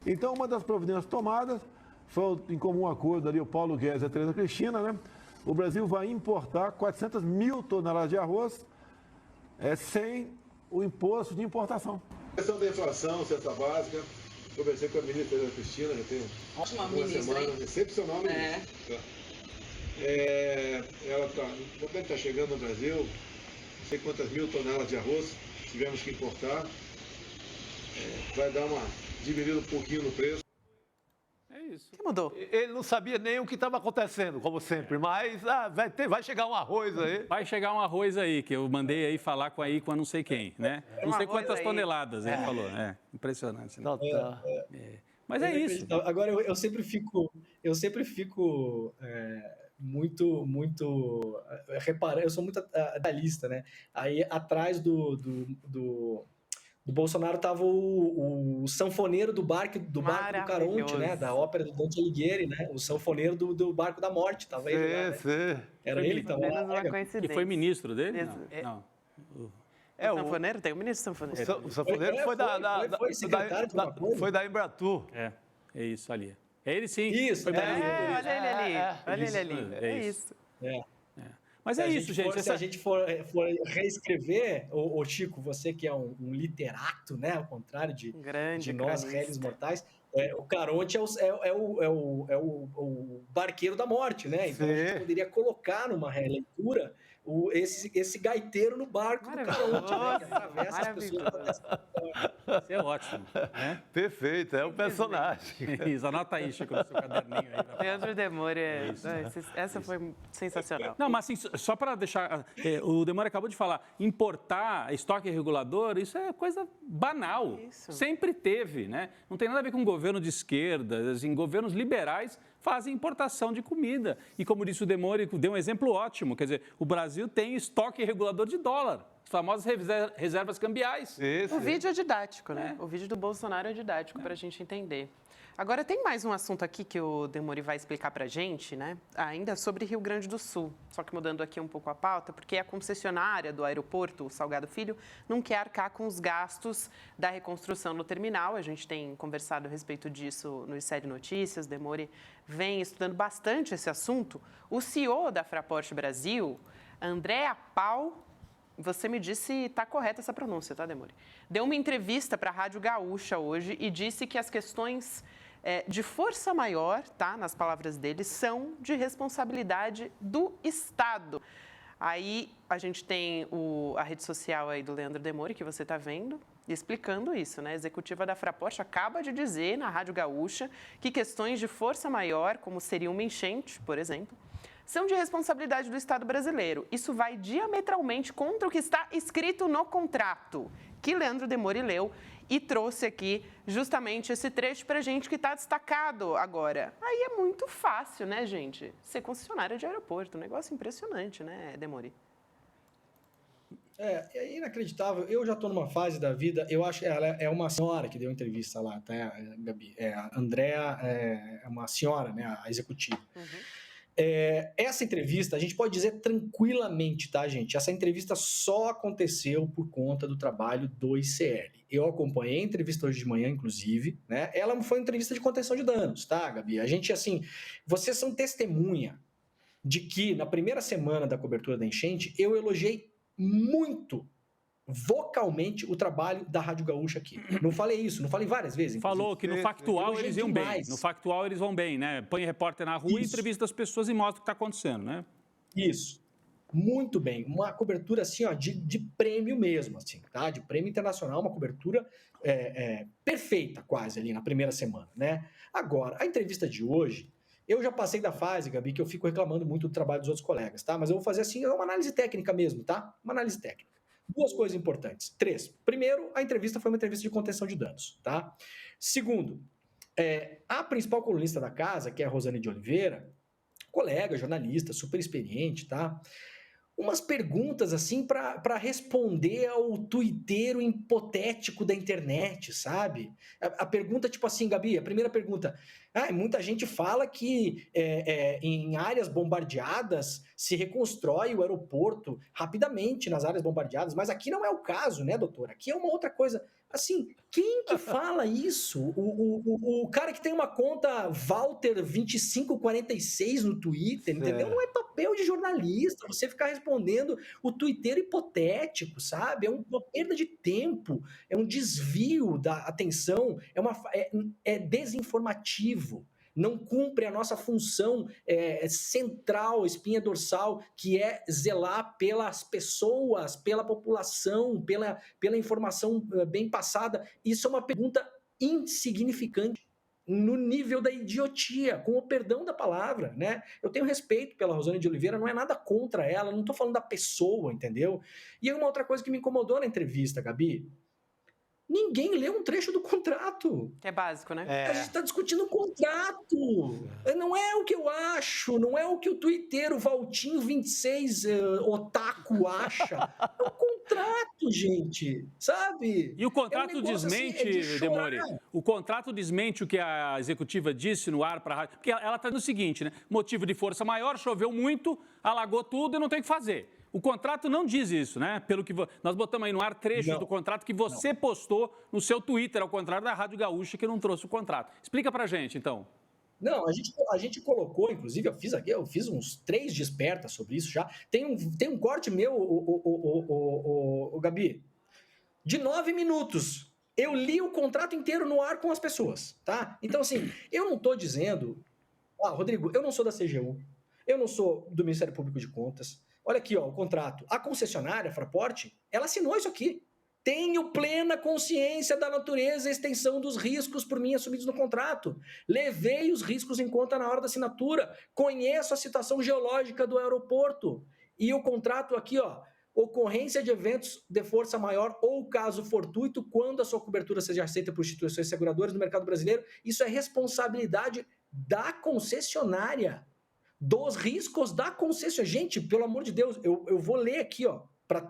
Então, uma das providências tomadas foi, em comum acordo ali, o Paulo Guedes e a Tereza Cristina, né? O Brasil vai importar 400 mil toneladas de arroz sem o imposto de importação. A questão da inflação, cesta básica, conversei com a ministra Tereza Cristina, já tem uma semana, excepcional ministra. Ela está chegando no Brasil, sei quantas mil toneladas de arroz tivemos que importar. Vai dar uma diminuída um pouquinho no preço. É isso. O que mudou? Ele não sabia nem o que estava acontecendo, como sempre, mas vai chegar um arroz aí. Vai chegar um arroz aí, que eu mandei aí falar com a não sei quem, né? Não sei quantas toneladas ele falou. Impressionante. Né? Mas é isso. Agora, eu sempre fico muito reparando, eu sou muito detalhista, né? Aí atrás do Bolsonaro estava o sanfoneiro do barco do Caronte, né? Da ópera do Dante Alighieri, né? O sanfoneiro do barco da morte, estava ele lá, né? Era ele, então. E foi ministro dele? Não. O sanfoneiro? Tem o ministro sanfoneiro. O sanfoneiro foi secretário de uma coisa. Foi da Embratur. É isso ali. É ele sim. Isso. Foi olha ele ali. Olha ele ali. É isso. Mas é isso, gente. Se a gente for reescrever, o Chico, você que é um literato, né? Ao contrário de nós, réis mortais, o Caronte é o barqueiro da morte, né? Então a gente poderia colocar numa releitura esse gaiteiro no barco do Caronte, né? Que atravessa as pessoas. Isso é ótimo. Né? Perfeito, é o personagem. Isso, anota aí, Chico, no seu caderninho aí. Leandro Demore, essa foi sensacional. Não, mas assim, só para deixar, o Demore acabou de falar, importar estoque regulador, isso é coisa banal. Isso. Sempre teve, né? Não tem nada a ver com governo de esquerda, assim, governos liberais fazem importação de comida. E como disse o Demore, deu um exemplo ótimo, quer dizer, o Brasil tem estoque regulador de dólar. As famosas reservas cambiais. O vídeo é didático, né? O vídeo do Bolsonaro é didático para a gente entender. Agora, tem mais um assunto aqui que o Demore vai explicar para a gente, né? Ainda sobre Rio Grande do Sul. Só que mudando aqui um pouco a pauta, porque a concessionária do aeroporto, o Salgado Filho, não quer arcar com os gastos da reconstrução no terminal. A gente tem conversado a respeito disso no ICED Notícias. Demore vem estudando bastante esse assunto. O CEO da Fraport Brasil, André Apal, você me disse se está correta essa pronúncia, tá, Demore? Deu uma entrevista para a Rádio Gaúcha hoje e disse que as questões de força maior, tá, nas palavras dele, são de responsabilidade do Estado. Aí a gente tem a rede social aí do Leandro Demore, que você está vendo, explicando isso, né? A executiva da Fraport acaba de dizer na Rádio Gaúcha que questões de força maior, como seria uma enchente, por exemplo, são de responsabilidade do Estado brasileiro. Isso vai diametralmente contra o que está escrito no contrato, que Leandro Demore leu e trouxe aqui justamente esse trecho para a gente que está destacado agora. Aí é muito fácil, né, gente? Ser concessionária de aeroporto, um negócio impressionante, né, Demore? É inacreditável. Eu já estou numa fase da vida, eu acho que ela é uma senhora que deu entrevista lá, tá, Gabi? A Andréa é uma senhora, né, a executiva. Essa entrevista, a gente pode dizer tranquilamente, tá, gente? Essa entrevista só aconteceu por conta do trabalho do ICL. Eu acompanhei a entrevista hoje de manhã, inclusive, né? Ela foi uma entrevista de contenção de danos, tá, Gabi? A gente, assim, vocês são testemunha de que na primeira semana da cobertura da enchente, eu elogiei muito vocalmente o trabalho da Rádio Gaúcha aqui. Não falei isso, não falei várias vezes. Inclusive. Falou que no factual eles iam bem. No factual eles vão bem, né? Põe repórter na rua, entrevista as pessoas e mostra o que está acontecendo, né? Isso. Muito bem. Uma cobertura, assim, ó, de prêmio mesmo, assim, tá? De prêmio internacional, uma cobertura perfeita quase ali na primeira semana, né? Agora, a entrevista de hoje, eu já passei da fase, Gabi, que eu fico reclamando muito do trabalho dos outros colegas, tá? Mas eu vou fazer, assim, uma análise técnica mesmo, tá? Uma análise técnica. 2 coisas importantes. 3. Primeiro, a entrevista foi uma entrevista de contenção de danos, tá? Segundo, a principal colunista da casa, que é a Rosane de Oliveira, colega, jornalista, super experiente, tá? Umas perguntas, assim, para responder ao tuiteiro hipotético da internet, sabe? A pergunta, tipo assim, Gabi, a primeira pergunta... muita gente fala que em áreas bombardeadas se reconstrói o aeroporto rapidamente nas áreas bombardeadas, mas aqui não é o caso, né, doutor? Aqui é uma outra coisa. Assim, quem que fala isso? O cara que tem uma conta Walter2546 no Twitter, entendeu? Não é papel de jornalista você ficar respondendo o tuiteiro hipotético, sabe? É uma perda de tempo, é um desvio da atenção, é desinformativo. não cumpre a nossa função central, espinha dorsal, que é zelar pelas pessoas, pela população, pela informação bem passada. Isso é uma pergunta insignificante, no nível da idiotia, com o perdão da palavra, né? Eu tenho respeito pela Rosane de Oliveira, não é nada contra ela, não estou falando da pessoa, entendeu? E uma outra coisa que me incomodou na entrevista, Gabi, ninguém leu um trecho do contrato. É básico, né? A gente está discutindo um contrato. Não é o que eu acho, não é o que o tuiteiro Valtinho 26 Otaku acha. É um contrato, gente, sabe? E o contrato desmente, Demore, o contrato desmente o que a executiva disse no ar para a rádio, porque ela está dizendo o seguinte, né? Motivo de força maior, choveu muito, alagou tudo e não tem o que fazer. O contrato não diz isso, né? Pelo que nós botamos aí no ar trechos do contrato que você postou no seu Twitter, ao contrário da Rádio Gaúcha, que não trouxe o contrato. Explica pra gente, então. Não, a gente colocou, inclusive, eu fiz uns 3 despertas sobre isso já. Tem um corte meu, o Gabi, de 9 minutos. Eu li o contrato inteiro no ar com as pessoas, tá? Então, assim, eu não tô dizendo... Rodrigo, eu não sou da CGU, eu não sou do Ministério Público de Contas. Olha aqui, ó, o contrato. A concessionária, a Fraport, ela assinou isso aqui. Tenho plena consciência da natureza e extensão dos riscos por mim assumidos no contrato. Levei os riscos em conta na hora da assinatura. Conheço a situação geológica do aeroporto. E o contrato aqui, ó, ocorrência de eventos de força maior ou caso fortuito, quando a sua cobertura seja aceita por instituições seguradoras no mercado brasileiro, isso é responsabilidade da concessionária. Dos riscos da concessionária. Gente, pelo amor de Deus, eu vou ler aqui, ó, para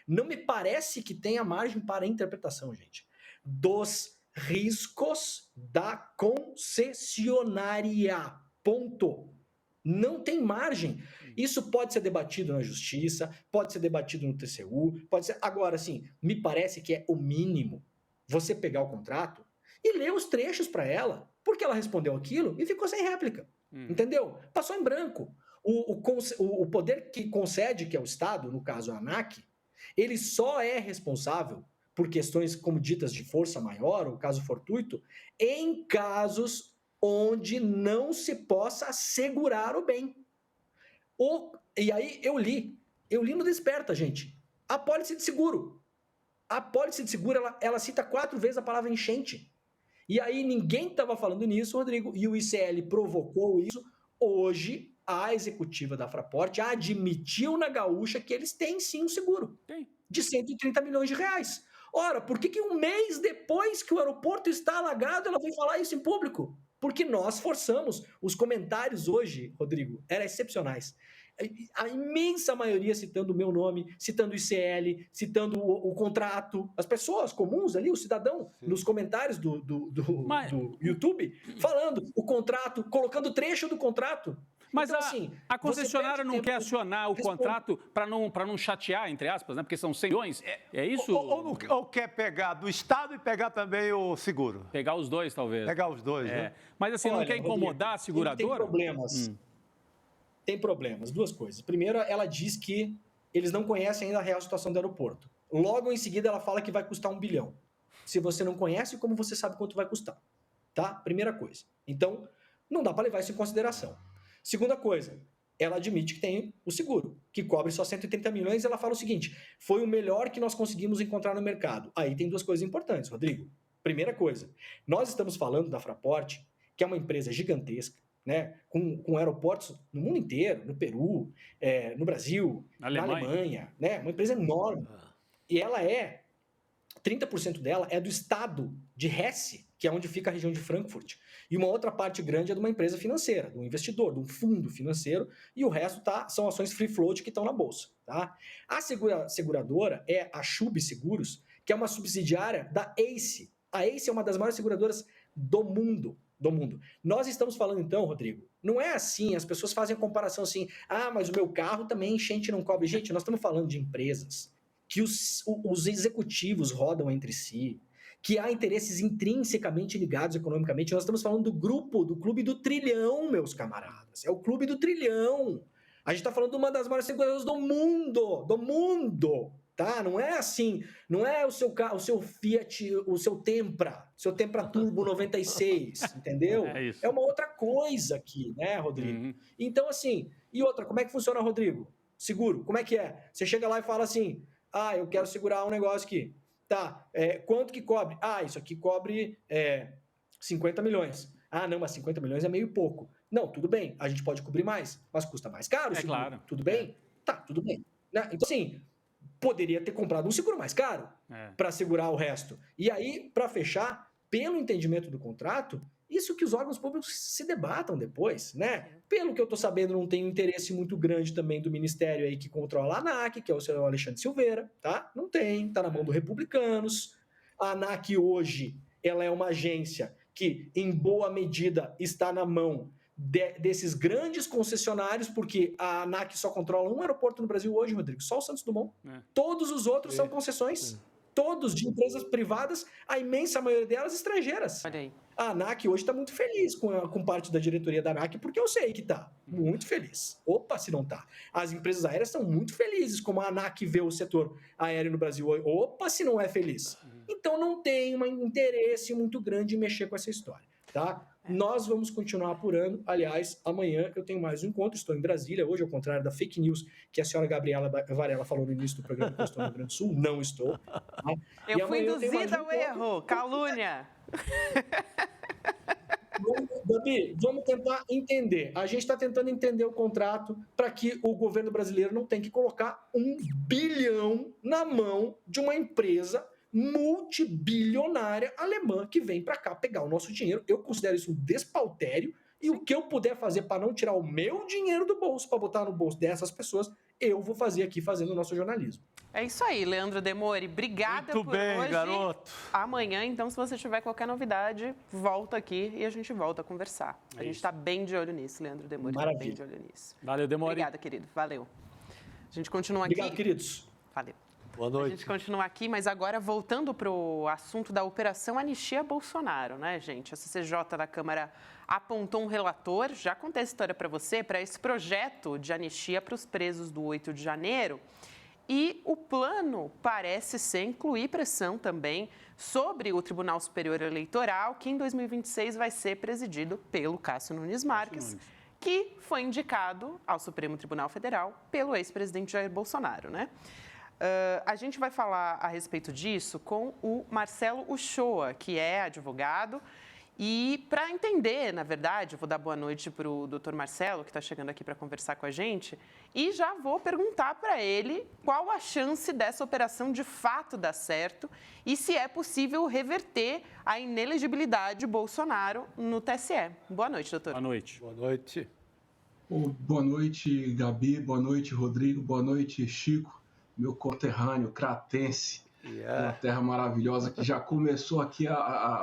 não me parece que tenha margem para interpretação, gente. Dos riscos da concessionária. Ponto. Não tem margem. Isso pode ser debatido na justiça, pode ser debatido no TCU, pode ser... Agora, assim, me parece que é o mínimo você pegar o contrato e ler os trechos para ela, porque ela respondeu aquilo e ficou sem réplica. Entendeu? Passou em branco. O poder que concede, que é o Estado, no caso a ANAC, ele só é responsável por questões como ditas de força maior ou caso fortuito, em casos onde não se possa assegurar o bem. E aí eu li no Desperta, gente, a apólice de seguro. A apólice de seguro, ela cita 4 vezes a palavra enchente. E aí ninguém estava falando nisso, Rodrigo, e o ICL provocou isso. Hoje, a executiva da Fraport admitiu na Gaúcha que eles têm sim um seguro de 130 milhões de reais. Ora, por que um mês depois que o aeroporto está alagado, ela veio falar isso em público? Porque nós forçamos. Os comentários hoje, Rodrigo, eram excepcionais. A imensa maioria citando o meu nome, citando o ICL, citando o contrato, as pessoas comuns ali, o cidadão, nos comentários do YouTube, falando o contrato, colocando trecho do contrato. Mas então, assim, a concessionária não quer acionar o contrato para não chatear, entre aspas, né? Porque são 100 milhões, é isso? Ou quer pegar do Estado e pegar também o seguro? Pegar os dois, talvez. Pegar os dois, né? Mas assim, não quer incomodar a seguradora? Tem problemas. Tem problemas, 2 coisas. Primeiro, ela diz que eles não conhecem ainda a real situação do aeroporto. Logo em seguida, ela fala que vai custar 1 bilhão. Se você não conhece, como você sabe quanto vai custar? Tá? Primeira coisa. Então, não dá para levar isso em consideração. Segunda coisa, ela admite que tem o seguro, que cobre só 130 milhões, e ela fala o seguinte, foi o melhor que nós conseguimos encontrar no mercado. Aí tem 2 coisas importantes, Rodrigo. Primeira coisa, nós estamos falando da Fraport, que é uma empresa gigantesca, né, com aeroportos no mundo inteiro, no Peru, no Brasil, na Alemanha, né, uma empresa enorme. E ela 30% dela é do estado de Hesse, que é onde fica a região de Frankfurt. E uma outra parte grande é de uma empresa financeira, de um investidor, de um fundo financeiro, e o resto são ações free float que estão na bolsa. Tá? A seguradora é a Schub Seguros, que é uma subsidiária da ACE. A ACE é uma das maiores seguradoras do mundo. Nós estamos falando então, Rodrigo, não é assim, as pessoas fazem a comparação assim, mas o meu carro também enchente não cobre. Gente, nós estamos falando de empresas que os executivos rodam entre si, que há interesses intrinsecamente ligados economicamente. Nós estamos falando do Clube do Trilhão, meus camaradas. É o Clube do Trilhão. A gente está falando de uma das maiores seguradoras do mundo. tá? Não é assim, não é o seu Fiat, o seu Tempra Turbo 96, entendeu? É isso. É uma outra coisa aqui, né, Rodrigo? Então, assim, e outra, como é que funciona, Rodrigo? Seguro, como é que é? Você chega lá e fala assim, eu quero segurar um negócio aqui. Tá, quanto que cobre? Isso aqui cobre 50 milhões. Não, mas 50 milhões é meio pouco. Não, tudo bem, a gente pode cobrir mais, mas custa mais caro o seguro. Claro. Tudo bem? Tá, tudo bem. Né? Então, assim, poderia ter comprado um seguro mais caro para segurar o resto. E aí, para fechar, pelo entendimento do contrato, isso que os órgãos públicos se debatam depois, né? Pelo que eu estou sabendo, não tem um interesse muito grande também do ministério aí que controla a ANAC, que é o senhor Alexandre Silveira, tá? Não tem, tá na mão dos republicanos. A ANAC hoje, ela é uma agência que, em boa medida, está na mão desses grandes concessionários, porque a ANAC só controla um aeroporto no Brasil hoje, Rodrigo, só o Santos Dumont. Todos os outros são concessões, todos de empresas privadas, a imensa maioria delas estrangeiras. Olha aí. A ANAC hoje está muito feliz com parte da diretoria da ANAC, porque eu sei que está muito feliz. Opa, se não está. As empresas aéreas estão muito felizes, como a ANAC vê o setor aéreo no Brasil. Opa, se não é feliz. Então não tem um interesse muito grande em mexer com essa história, tá? Nós vamos continuar apurando. Aliás, amanhã eu tenho mais um encontro. Estou em Brasília hoje, ao contrário da fake news que a senhora Gabriela Varela falou no início do programa que eu estou no Rio Grande do Sul. Não estou. Tá? Eu fui induzida ao erro. Calúnia. Gabi, vamos tentar entender. A gente está tentando entender o contrato para que o governo brasileiro não tenha que colocar 1 bilhão na mão de uma empresa multibilionária alemã que vem para cá pegar o nosso dinheiro. Eu considero isso um despautério e o que eu puder fazer para não tirar o meu dinheiro do bolso, para botar no bolso dessas pessoas, eu vou fazer aqui fazendo o nosso jornalismo. É isso aí, Leandro Demori. Obrigada por bem, hoje. garoto. Amanhã, então, se você tiver qualquer novidade, volta aqui e a gente volta a conversar. A gente está bem de olho nisso, Leandro Demori. Maravilha. Tá bem de olho nisso. Valeu, Demori. Obrigada, querido. Valeu. A gente continua aqui. Obrigado, queridos. Valeu. Boa noite. A gente continua aqui, mas agora voltando para o assunto da Operação Anistia Bolsonaro, né, gente? A CCJ da Câmara apontou um relator, já contei essa história para você, para esse projeto de anistia para os presos do 8 de janeiro. E o plano parece ser incluir pressão também sobre o Tribunal Superior Eleitoral, que em 2026 vai ser presidido pelo Cássio Nunes Marques, que foi indicado ao Supremo Tribunal Federal pelo ex-presidente Jair Bolsonaro, né? A gente vai falar a respeito disso com o Marcelo Uchoa, que é advogado. E para entender, na verdade, eu vou dar boa noite para o doutor Marcelo, que está chegando aqui para conversar com a gente, e já vou perguntar para ele qual a chance dessa operação de fato dar certo e se é possível reverter a inelegibilidade de Bolsonaro no TSE. Boa noite, doutor. Boa noite. Boa noite. Boa noite, Gabi. Boa noite, Rodrigo. Boa noite, Chico, meu conterrâneo cratense, uma terra maravilhosa que já começou aqui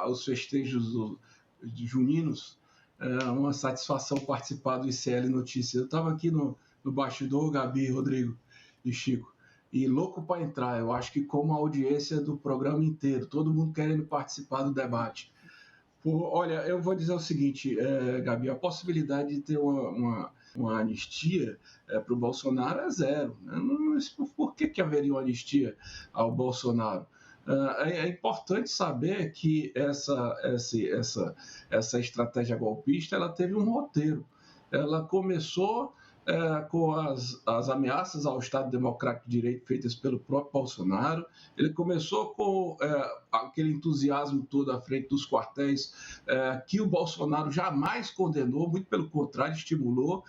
os festejos juninos. Uma satisfação participar do ICL Notícias. Eu estava aqui no bastidor, Gabi, Rodrigo e Chico, e louco para entrar. Eu acho que como a audiência do programa inteiro, todo mundo querendo participar do debate. Olha, eu vou dizer o seguinte, Gabi, a possibilidade de ter uma anistia para o Bolsonaro é zero. Por que haveria uma anistia ao Bolsonaro? É importante saber que essa estratégia golpista ela teve um roteiro. Ela começou com as ameaças ao Estado Democrático de Direito feitas pelo próprio Bolsonaro. Ele começou com aquele entusiasmo todo à frente dos quartéis que o Bolsonaro jamais condenou, muito pelo contrário, estimulou.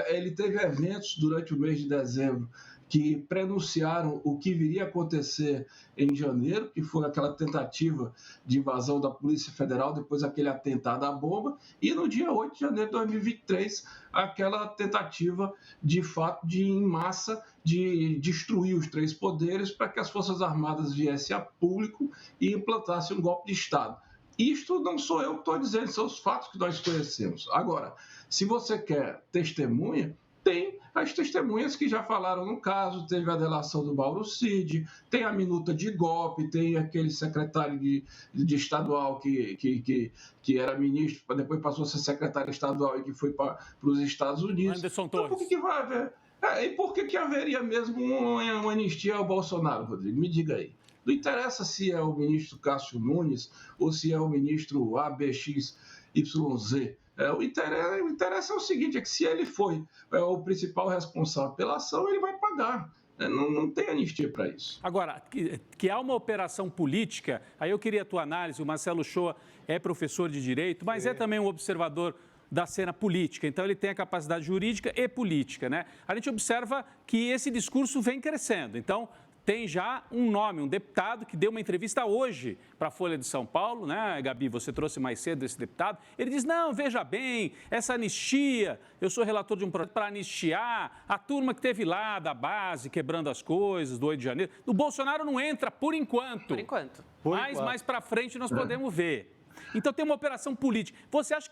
Ele teve eventos durante o mês de dezembro que prenunciaram o que viria a acontecer em janeiro, que foi aquela tentativa de invasão da Polícia Federal, depois aquele atentado à bomba, e no dia 8 de janeiro de 2023, aquela tentativa, de fato, em massa, de destruir os três poderes para que as Forças Armadas viessem a público e implantassem um golpe de Estado. Isto não sou eu que estou dizendo, são os fatos que nós conhecemos. Agora, se você quer testemunha, tem as testemunhas que já falaram no caso, teve a delação do Mauro Cid, tem a minuta de golpe, tem aquele secretário de estadual que era ministro, depois passou a ser secretário estadual e que foi para os Estados Unidos. Anderson Então, Torres. por que vai haver? E por que haveria mesmo uma anistia ao Bolsonaro, Rodrigo? Me diga aí. Não interessa se é o ministro Cássio Nunes ou se é o ministro ABXYZ. O interesse é o seguinte, é que se ele foi o principal responsável pela ação, ele vai pagar. Não tem anistia para isso. Agora, que há uma operação política, aí eu queria a tua análise, o Marcelo Shoa é professor de Direito, mas é também um observador da cena política, então ele tem a capacidade jurídica e política, né? A gente observa que esse discurso vem crescendo, então tem já um nome, um deputado que deu uma entrevista hoje para a Folha de São Paulo, né, Gabi, você trouxe mais cedo esse deputado, ele diz, não, veja bem, essa anistia, eu sou relator de um projeto para anistiar a turma que teve lá da base, quebrando as coisas, do 8 de janeiro, o Bolsonaro não entra por enquanto. Por enquanto. Mas mais para frente nós podemos ver. Então tem uma operação política. Você acha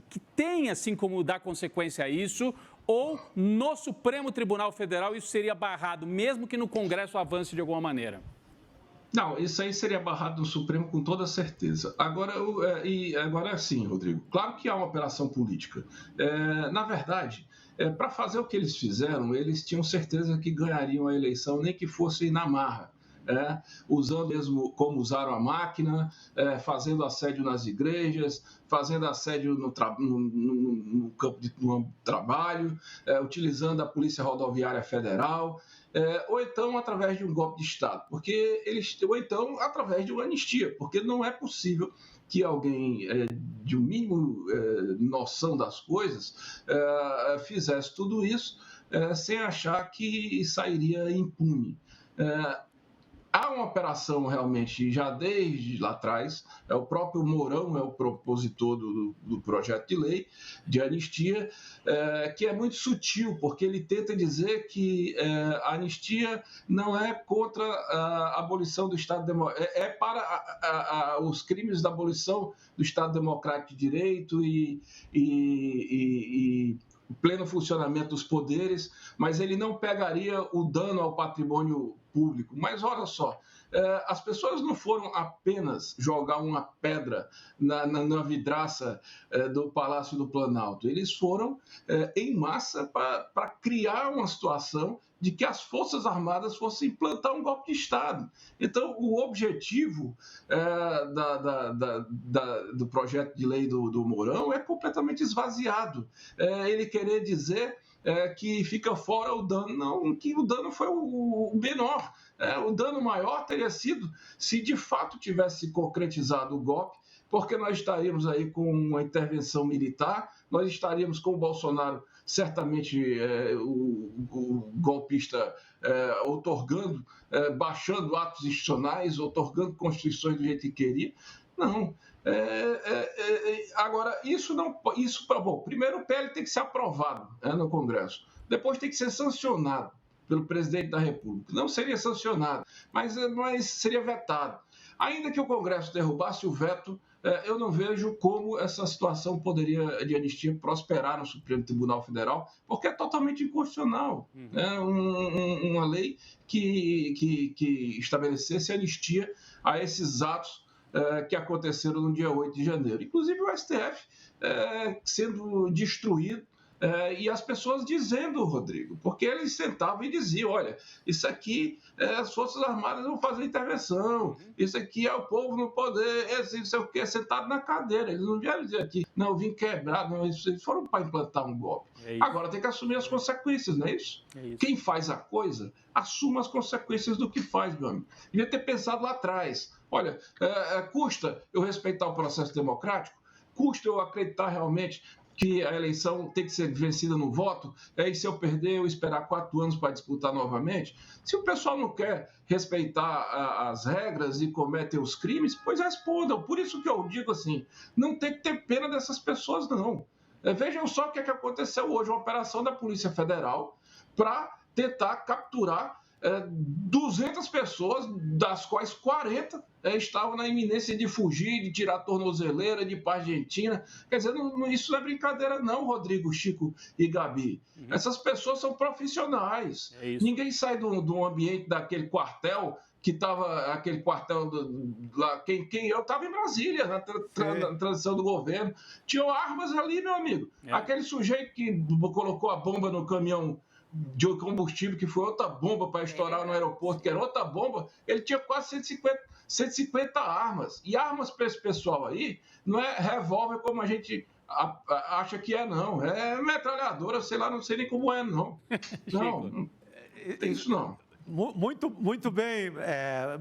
que tem assim como dar consequência a isso? Ou no Supremo Tribunal Federal isso seria barrado, mesmo que no Congresso avance de alguma maneira? Não, isso aí seria barrado no Supremo com toda certeza. Agora sim, Rodrigo. Claro que há uma operação política. Na verdade, para fazer o que eles fizeram, eles tinham certeza que ganhariam a eleição, nem que fosse na marra. Usando mesmo como usaram a máquina, fazendo assédio nas igrejas, fazendo assédio no campo de trabalho, utilizando a Polícia Rodoviária Federal, ou então através de um golpe de Estado, ou então através de uma anistia, porque não é possível que alguém de um mínimo noção das coisas fizesse tudo isso sem achar que sairia impune. Há uma operação realmente já desde lá atrás, o próprio Mourão é o propositor do projeto de lei de anistia, que é muito sutil, porque ele tenta dizer que a anistia não é contra a abolição do Estado Democrático, é para os crimes da abolição do Estado Democrático de Direito e o pleno funcionamento dos poderes, mas ele não pegaria o dano ao patrimônio público. Mas olha só, as pessoas não foram apenas jogar uma pedra na vidraça do Palácio do Planalto, eles foram em massa para criar uma situação de que as Forças Armadas fossem implantar um golpe de Estado. Então, o objetivo do projeto de lei do Mourão é completamente esvaziado. Ele querer dizer que fica fora o dano, não, que o dano foi o menor. O dano maior teria sido se de fato tivesse concretizado o golpe, porque nós estaríamos aí com uma intervenção militar, nós estaríamos com o Bolsonaro, certamente o golpista outorgando, baixando atos institucionais, outorgando constituições do jeito que queria. Não. Agora, bom, primeiro o PL tem que ser aprovado no Congresso, depois tem que ser sancionado pelo presidente da República. Não seria sancionado, mas seria vetado. Ainda que o Congresso derrubasse o veto, eu não vejo como essa situação poderia, de anistia, prosperar no Supremo Tribunal Federal, porque é totalmente inconstitucional. É uma lei que estabelecesse anistia a esses atos que aconteceram no dia 8 de janeiro. Inclusive o STF sendo destruído, e as pessoas dizendo, Rodrigo, porque eles sentavam e diziam, olha, isso aqui as Forças Armadas vão fazer intervenção, isso aqui é o povo no poder, isso é o que, sentado na cadeira. Eles não vieram dizer aqui, não, eu vim quebrar, não, eles foram para implantar um golpe. Agora tem que assumir as consequências, não é isso? Quem faz a coisa, assuma as consequências do que faz, meu amigo. Devia ter pensado lá atrás, olha, custa eu respeitar o processo democrático? Custa eu acreditar realmente que a eleição tem que ser vencida no voto, e se eu perder, eu esperar 4 anos para disputar novamente? Se o pessoal não quer respeitar as regras e cometem os crimes, pois respondam. Por isso que eu digo assim, não tem que ter pena dessas pessoas, não. Vejam só o que aconteceu hoje, uma operação da Polícia Federal para tentar capturar 200 pessoas, das quais 40 estavam na iminência de fugir, de tirar a tornozeleira, de ir para a Argentina. Quer dizer, isso não é brincadeira não, Rodrigo, Chico e Gabi. Essas pessoas são profissionais. Ninguém sai do ambiente daquele quartel que estava, aquele quartel lá, eu estava em Brasília, na transição do governo. Tinham armas ali, meu amigo. Aquele sujeito que colocou a bomba no caminhão de combustível, que foi outra bomba para estourar no aeroporto, que era outra bomba, ele tinha quase 150 armas. E armas para esse pessoal aí não é revólver como a gente acha que é, não. É metralhadora, sei lá, não sei nem como é, não. Não tem isso não. Muito bem,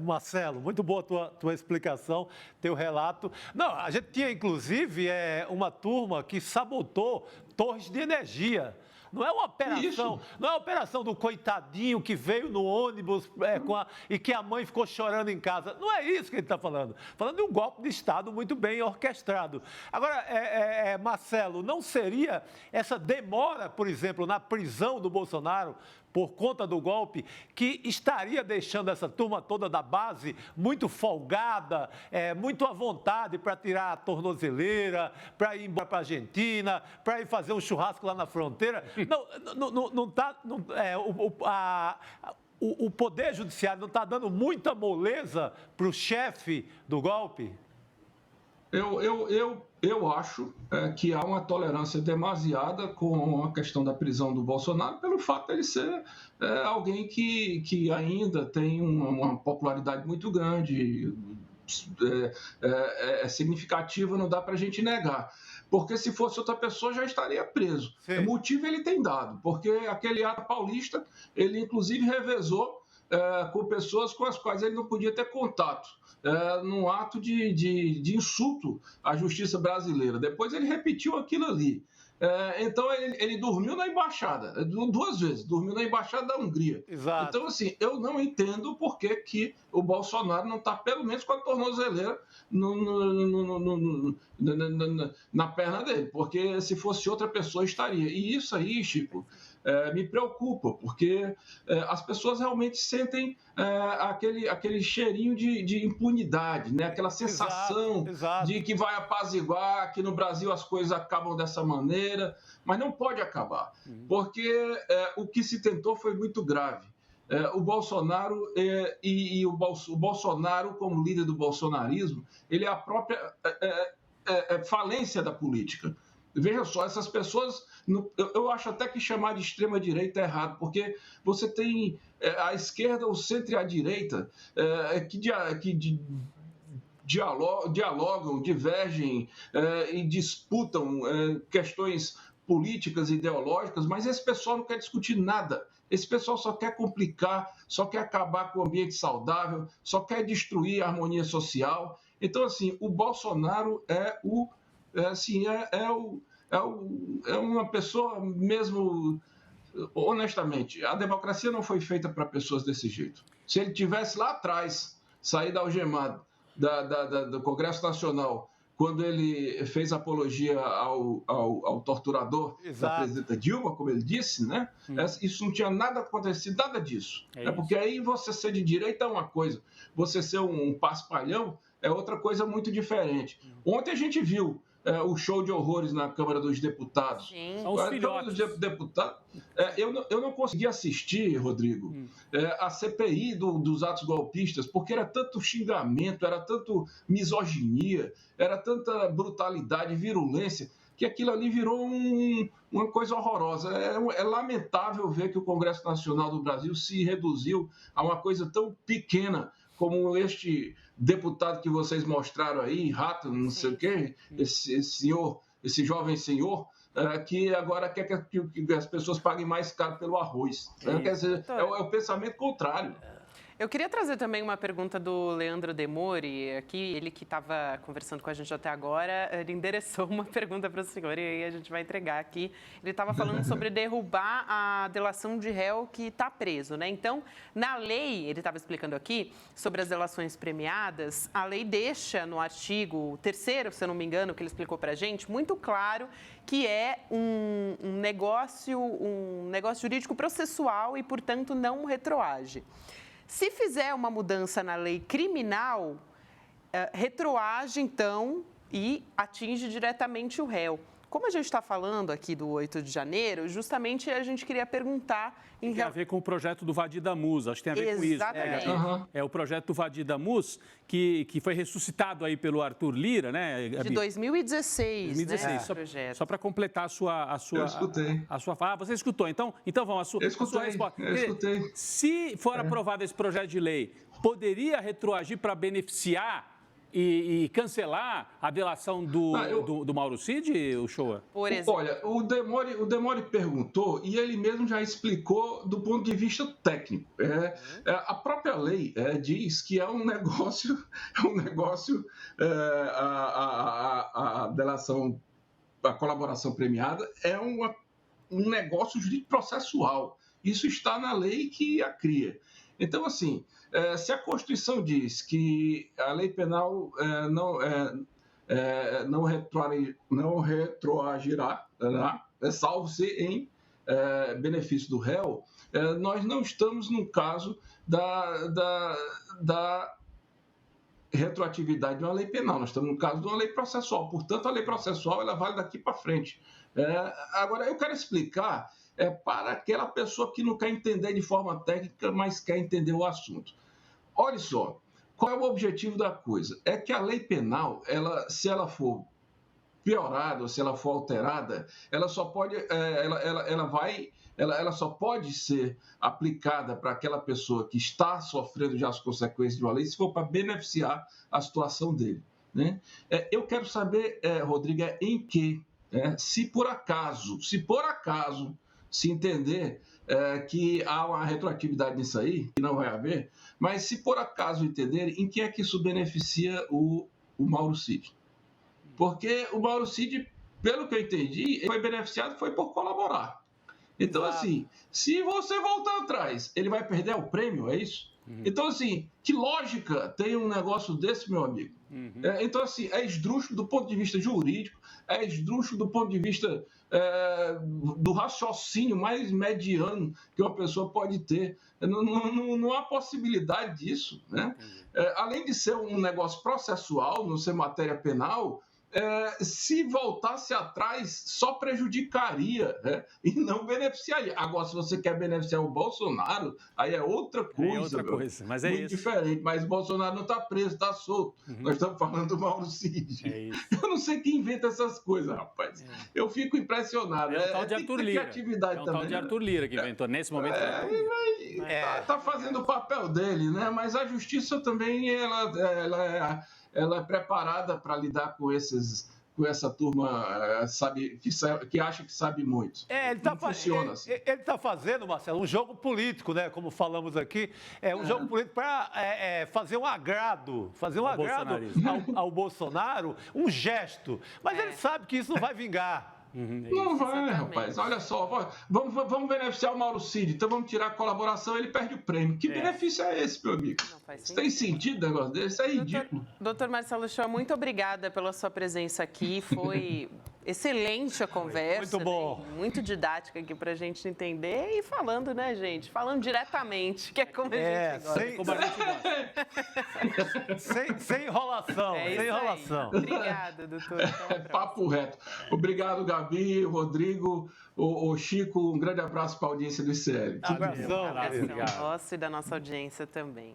Marcelo, muito boa a tua explicação, teu relato. Não, a gente tinha, inclusive, uma turma que sabotou torres de energia. Não é uma operação, não é uma operação do coitadinho que veio no ônibus e que a mãe ficou chorando em casa. Não é isso que ele está falando. Falando de um golpe de Estado muito bem orquestrado. Agora, Marcelo, não seria essa demora, por exemplo, na prisão do Bolsonaro por conta do golpe, que estaria deixando essa turma toda da base muito folgada, muito à vontade para tirar a tornozeleira, para ir embora para a Argentina, para ir fazer um churrasco lá na fronteira? O Poder Judiciário não está dando muita moleza para o chefe do golpe? Eu acho que há uma tolerância demasiada com a questão da prisão do Bolsonaro pelo fato de ele ser alguém que ainda tem uma popularidade muito grande, significativa, não dá para a gente negar. Porque se fosse outra pessoa já estaria preso. O motivo ele tem dado, porque aquele ato paulista, ele inclusive revezou com pessoas com as quais ele não podia ter contato, num ato de insulto à justiça brasileira. Depois ele repetiu aquilo ali. Então ele dormiu na embaixada, 2 vezes, dormiu na embaixada da Hungria. Exato. Então, assim, eu não entendo por que o Bolsonaro não está, pelo menos, com a tornozeleira na perna dele, porque se fosse outra pessoa estaria. E isso aí, Chico, me preocupa, porque as pessoas realmente sentem aquele cheirinho de impunidade, né? Aquela sensação de que vai apaziguar, que no Brasil as coisas acabam dessa maneira, mas não pode acabar, porque o que se tentou foi muito grave. O Bolsonaro o Bolsonaro, como líder do bolsonarismo, ele é a própria falência da política. Veja só, essas pessoas, eu acho até que chamar de extrema-direita é errado, porque você tem a esquerda, o centro e a direita que dialogam, divergem e disputam questões políticas e ideológicas, mas esse pessoal não quer discutir nada. Esse pessoal só quer complicar, só quer acabar com o ambiente saudável, só quer destruir a harmonia social. Então, assim, o Bolsonaro é uma pessoa mesmo, honestamente, a democracia não foi feita para pessoas desse jeito. Se ele tivesse lá atrás saído algemado do Congresso Nacional, quando ele fez apologia ao torturador da presidenta Dilma, como ele disse, né? Isso não tinha nada acontecido, nada disso. Porque aí você ser de direita é uma coisa, você ser um paspalhão é outra coisa muito diferente. Ontem a gente viu o show de horrores na Câmara dos Deputados. Os filhotes. Deputados, eu não consegui assistir, Rodrigo, a CPI dos atos golpistas, porque era tanto xingamento, era tanto misoginia, era tanta brutalidade, virulência, que aquilo ali virou uma coisa horrorosa. É lamentável ver que o Congresso Nacional do Brasil se reduziu a uma coisa tão pequena como este deputado que vocês mostraram aí, rato, não sei o quê, esse jovem senhor, que agora quer que as pessoas paguem mais caro pelo arroz. Quer dizer, é o pensamento contrário. Eu queria trazer também uma pergunta do Leandro Demori, aqui, ele que estava conversando com a gente até agora, ele endereçou uma pergunta para o senhor e aí a gente vai entregar aqui. Ele estava falando sobre derrubar a delação de réu que está preso, né? Então, na lei, ele estava explicando aqui, sobre as delações premiadas, a lei deixa no artigo 3º, se eu não me engano, que ele explicou para a gente, muito claro que é um negócio jurídico processual e, portanto, não retroage. Se fizer uma mudança na lei criminal, retroage, então, e atinge diretamente o réu. como a gente está falando aqui do 8 de janeiro, justamente a gente queria perguntar... Tem a ver com o projeto do Vadir Damus, acho que tem a ver com isso. Exatamente. É o projeto do Vadir Damus, que foi ressuscitado aí pelo Arthur Lira, né, Gabi? De 2016, 2016. né, projeto. Só para completar a sua... Eu escutei. Você escutou, então vamos, a sua resposta. Eu escutei. Se for aprovado esse projeto de lei, poderia retroagir para beneficiar e cancelar a delação do Mauro Cid, o Shoa? Por exemplo. Olha, o Demore perguntou e ele mesmo já explicou do ponto de vista técnico. A própria lei diz que é um negócio, a delação, a colaboração premiada é um negócio jurídico processual. Isso está na lei que a cria. Então, assim, se a Constituição diz que a lei penal não retroagirá, salvo-se em benefício do réu, nós não estamos no caso da retroatividade de uma lei penal, nós estamos no caso de uma lei processual. Portanto, a lei processual ela vale daqui para frente. Agora, eu quero explicar para aquela pessoa que não quer entender de forma técnica, mas quer entender o assunto. Olha só, qual é o objetivo da coisa? É que a lei penal, se ela for piorada, ou se ela for alterada, ela só pode ser aplicada para aquela pessoa que está sofrendo já as consequências de uma lei, se for para beneficiar a situação dele, né? Eu quero saber, Rodrigo, em que, se por acaso se entender que há uma retroatividade nisso aí, que não vai haver, mas se por acaso entender, em que é que isso beneficia o Mauro Cid? Porque o Mauro Cid, pelo que eu entendi, ele foi beneficiado por colaborar. Então, assim, se você voltar atrás, ele vai perder o prêmio, é isso? Então, assim, que lógica tem um negócio desse, meu amigo? Então, assim, é esdrúxulo do ponto de vista jurídico, é esdrúxulo do ponto de vista do raciocínio mais mediano que uma pessoa pode ter. Não há possibilidade disso, né? Além de ser um negócio processual, não ser matéria penal, se voltasse atrás, só prejudicaria, né? E não beneficiaria. Agora, se você quer beneficiar o Bolsonaro, aí é outra coisa. Mas muito diferente. Mas o Bolsonaro não está preso, está solto. Nós estamos falando do Mauro Cid. Eu não sei quem inventa essas coisas, rapaz. Eu fico impressionado. É o tal de Arthur Lira. Criatividade tal de Arthur Lira que inventou nesse momento. Está fazendo o papel dele, né? Mas a justiça também ela é preparada para lidar com essa turma que acha que sabe muito. Funciona assim. Ele está fazendo, Marcelo, um jogo político, né? Como falamos aqui, um jogo político para fazer um agrado ao Bolsonaro, um gesto. Mas ele sabe que isso não vai vingar. Não vai, rapaz. Olha só, vamos beneficiar o Mauro Cid, então vamos tirar a colaboração, ele perde o prêmio. Que benefício é esse, meu amigo? Isso tem sentido um negócio desse? Isso é ridículo. Doutor Marcelo Shoa, muito obrigada pela sua presença aqui. Foi excelente a conversa. Muito bom. Né? Muito didática aqui para a gente entender e falando, né, gente? Falando diretamente, que é como a gente gosta. Sem enrolação. Sem enrolação. Obrigada, doutor. Papo reto. Obrigado, Gabi, Rodrigo, o Chico. Um grande abraço para a audiência do ICL. Abração. Nossa e da nossa audiência também.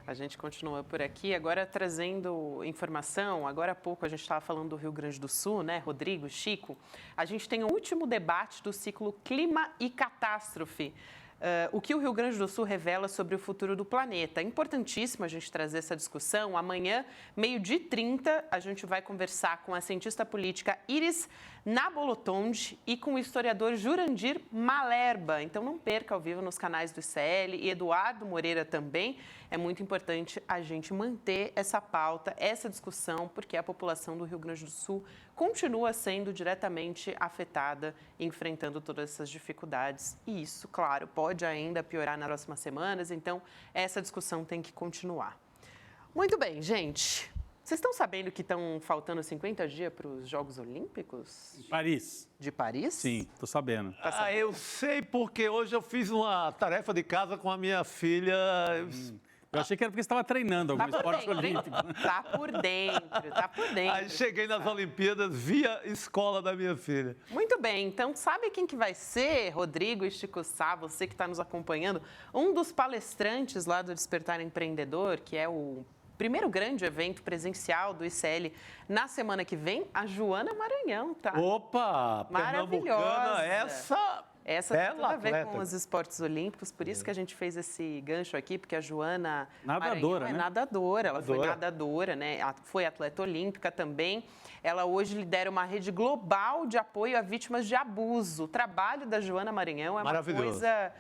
A gente continua por aqui, agora trazendo informação. Agora há pouco a gente estava falando do Rio Grande do Sul, né, Rodrigo, Chico? A gente tem o último debate do ciclo Clima e Catástrofe. O que o Rio Grande do Sul revela sobre o futuro do planeta. É importantíssimo a gente trazer essa discussão. Amanhã, 12h30, a gente vai conversar com a cientista política Iris Nabolotonde e com o historiador Jurandir Malerba. Então, não perca ao vivo nos canais do ICL e Eduardo Moreira também. É muito importante a gente manter essa pauta, essa discussão, porque a população do Rio Grande do Sul continua sendo diretamente afetada, enfrentando todas essas dificuldades. E isso, claro, pode ainda piorar nas próximas semanas, então essa discussão tem que continuar. Muito bem, gente. Vocês estão sabendo que estão faltando 50 dias para os Jogos Olímpicos? Paris. De Paris? Sim, estou sabendo. Eu sei porque hoje eu fiz uma tarefa de casa com a minha filha. Eu achei que era porque você estava treinando algum esporte olímpico. Tá por dentro. Aí cheguei nas Olimpíadas via escola da minha filha. Muito bem, então sabe quem que vai ser, Rodrigo e Chico Sá, você que está nos acompanhando? Um dos palestrantes lá do Despertar Empreendedor, que é o primeiro grande evento presencial do ICL na semana que vem, a Joana Maranhão, tá? Opa, maravilhosa. Essa tem tudo a ver atleta. com os esportes olímpicos, por isso que a gente fez esse gancho aqui, porque a Joana nadadora, Maranhão é né? nadadora, ela foi nadadora, né? Foi atleta olímpica também. Ela hoje lidera uma rede global de apoio a vítimas de abuso. O trabalho da Joana Maranhão é uma coisa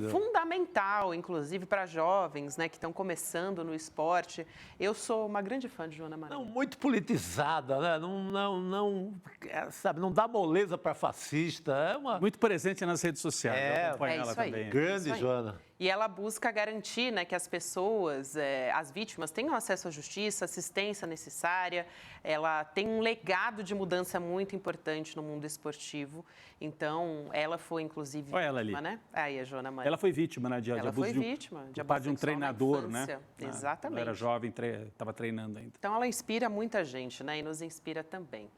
fundamental, inclusive para jovens, né, que estão começando no esporte. Eu sou uma grande fã de Joana Maranhão. Não, muito politizada, né? Não dá moleza para fascista. É uma... Muito presente nas redes sociais. Eu acompanho ela isso aí. também. Grande Joana. E ela busca garantir, né, que as pessoas, as vítimas, tenham acesso à justiça, assistência necessária. Ela tem um legado de mudança muito importante no mundo esportivo. Então, ela foi, inclusive, Olha ela ali. né? Aí, a Joana Maranhão. Ela foi vítima, né, de abuso foi vítima de parte de um abuso sexual na treinador, né? infância. Exatamente. Ela era jovem, estava treinando ainda. Então, ela inspira muita gente, né? E nos inspira também.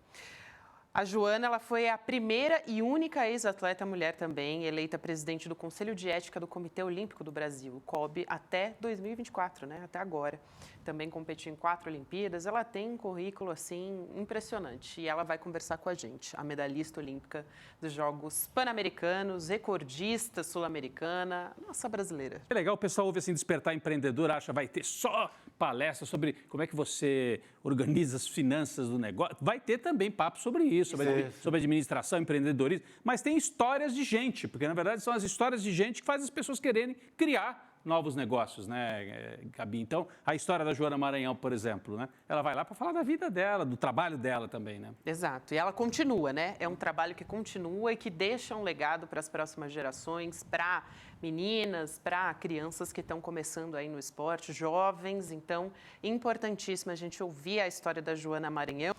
A Joana, ela foi a primeira e única ex-atleta mulher também, eleita presidente do Conselho de Ética do Comitê Olímpico do Brasil, o COB, até 2024, né? Até agora. Também competiu em 4 Olimpíadas. Ela tem um currículo, assim, impressionante. E ela vai conversar com a gente, a medalhista olímpica dos Jogos Pan-Americanos, recordista sul-americana, nossa brasileira. É legal, o pessoal ouve assim, Despertar Empreendedor, acha vai ter só palestra sobre como é que você organiza as finanças do negócio. Vai ter também papo sobre isso, sobre administração, empreendedorismo. Mas tem histórias de gente, porque na verdade são as histórias de gente que fazem as pessoas quererem criar novos negócios, né, Gabi? Então, a história da Joana Maranhão, por exemplo, né? Ela vai lá para falar da vida dela, do trabalho dela também, né? Exato. E ela continua, né? É um trabalho que continua e que deixa um legado para as próximas gerações, para meninas, para crianças que estão começando aí no esporte, jovens. Então, importantíssimo a gente ouvir a história da Joana Maranhão.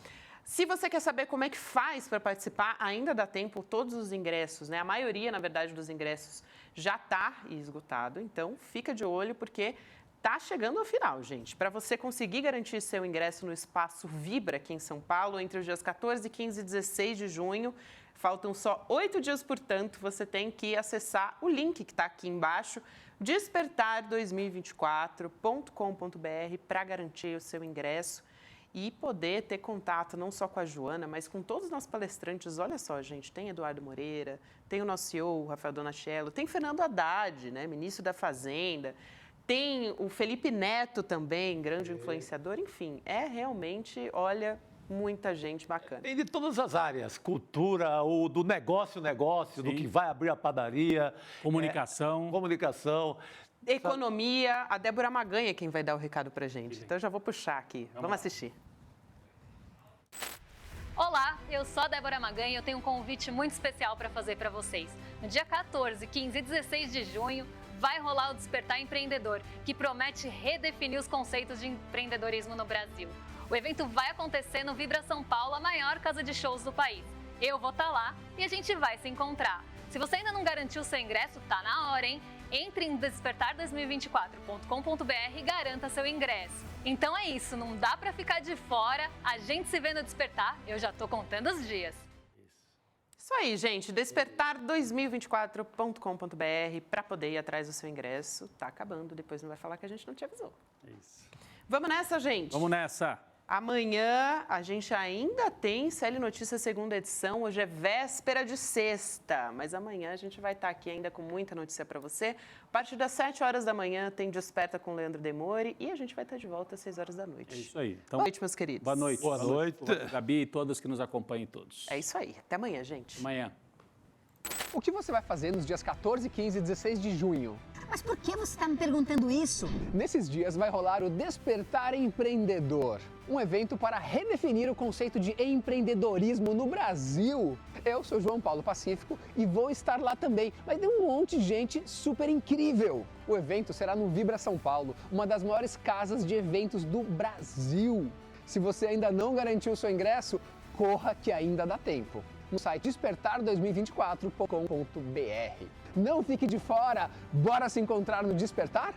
Se você quer saber como é que faz para participar, ainda dá tempo, todos os ingressos, né? A maioria, na verdade, dos ingressos já está esgotado. Então, fica de olho, porque está chegando ao final, gente. Para você conseguir garantir seu ingresso no Espaço Vibra, aqui em São Paulo, entre os dias 14, 15 e 16 de junho, faltam só 8 dias, portanto, você tem que acessar o link que está aqui embaixo, despertar2024.com.br, para garantir o seu ingresso e poder ter contato não só com a Joana, mas com todos os nossos palestrantes. Olha só, gente, tem Eduardo Moreira, tem o nosso CEO, Rafael Donatello, tem Fernando Haddad, né, ministro da Fazenda, tem o Felipe Neto também, grande influenciador, enfim, é realmente, olha, muita gente bacana. Tem de todas as áreas, cultura, o do negócio, do que vai abrir a padaria. Comunicação. Comunicação. Economia, a Débora Maganha é quem vai dar o recado pra gente. Então, eu já vou puxar aqui. Vamos assistir. Olá, eu sou a Débora Maganha e eu tenho um convite muito especial para fazer para vocês. No dia 14, 15 e 16 de junho, vai rolar o Despertar Empreendedor, que promete redefinir os conceitos de empreendedorismo no Brasil. O evento vai acontecer no Vibra São Paulo, a maior casa de shows do país. Eu vou estar lá e a gente vai se encontrar. Se você ainda não garantiu seu ingresso, tá na hora, hein? Entre em despertar2024.com.br e garanta seu ingresso. Então é isso, não dá para ficar de fora. A gente se vê no Despertar, eu já tô contando os dias. Isso aí, gente. Despertar2024.com.br para poder ir atrás do seu ingresso. Tá acabando, depois não vai falar que a gente não te avisou. Isso. Vamos nessa, gente? Vamos nessa. Amanhã a gente ainda tem CL Notícias segunda edição. Hoje é véspera de sexta, mas amanhã a gente vai estar aqui ainda com muita notícia para você. A partir das 7 horas da manhã tem Desperta com Leandro Demore e a gente vai estar de volta às 6 horas da noite. É isso aí. Então, boa noite, meus queridos. Boa noite. Boa noite. Gabi e todos que nos acompanhem todos. É isso aí. Até amanhã, gente. Amanhã. O que você vai fazer nos dias 14, 15 e 16 de junho? Mas por que você está me perguntando isso? Nesses dias vai rolar o Despertar Empreendedor, um evento para redefinir o conceito de empreendedorismo no Brasil. Eu sou João Paulo Pacífico e vou estar lá também, mas tem um monte de gente super incrível. O evento será no Vibra São Paulo, uma das maiores casas de eventos do Brasil. Se você ainda não garantiu o seu ingresso, corra que ainda dá tempo. No site despertar2024.com.br. Não fique de fora, bora se encontrar no Despertar?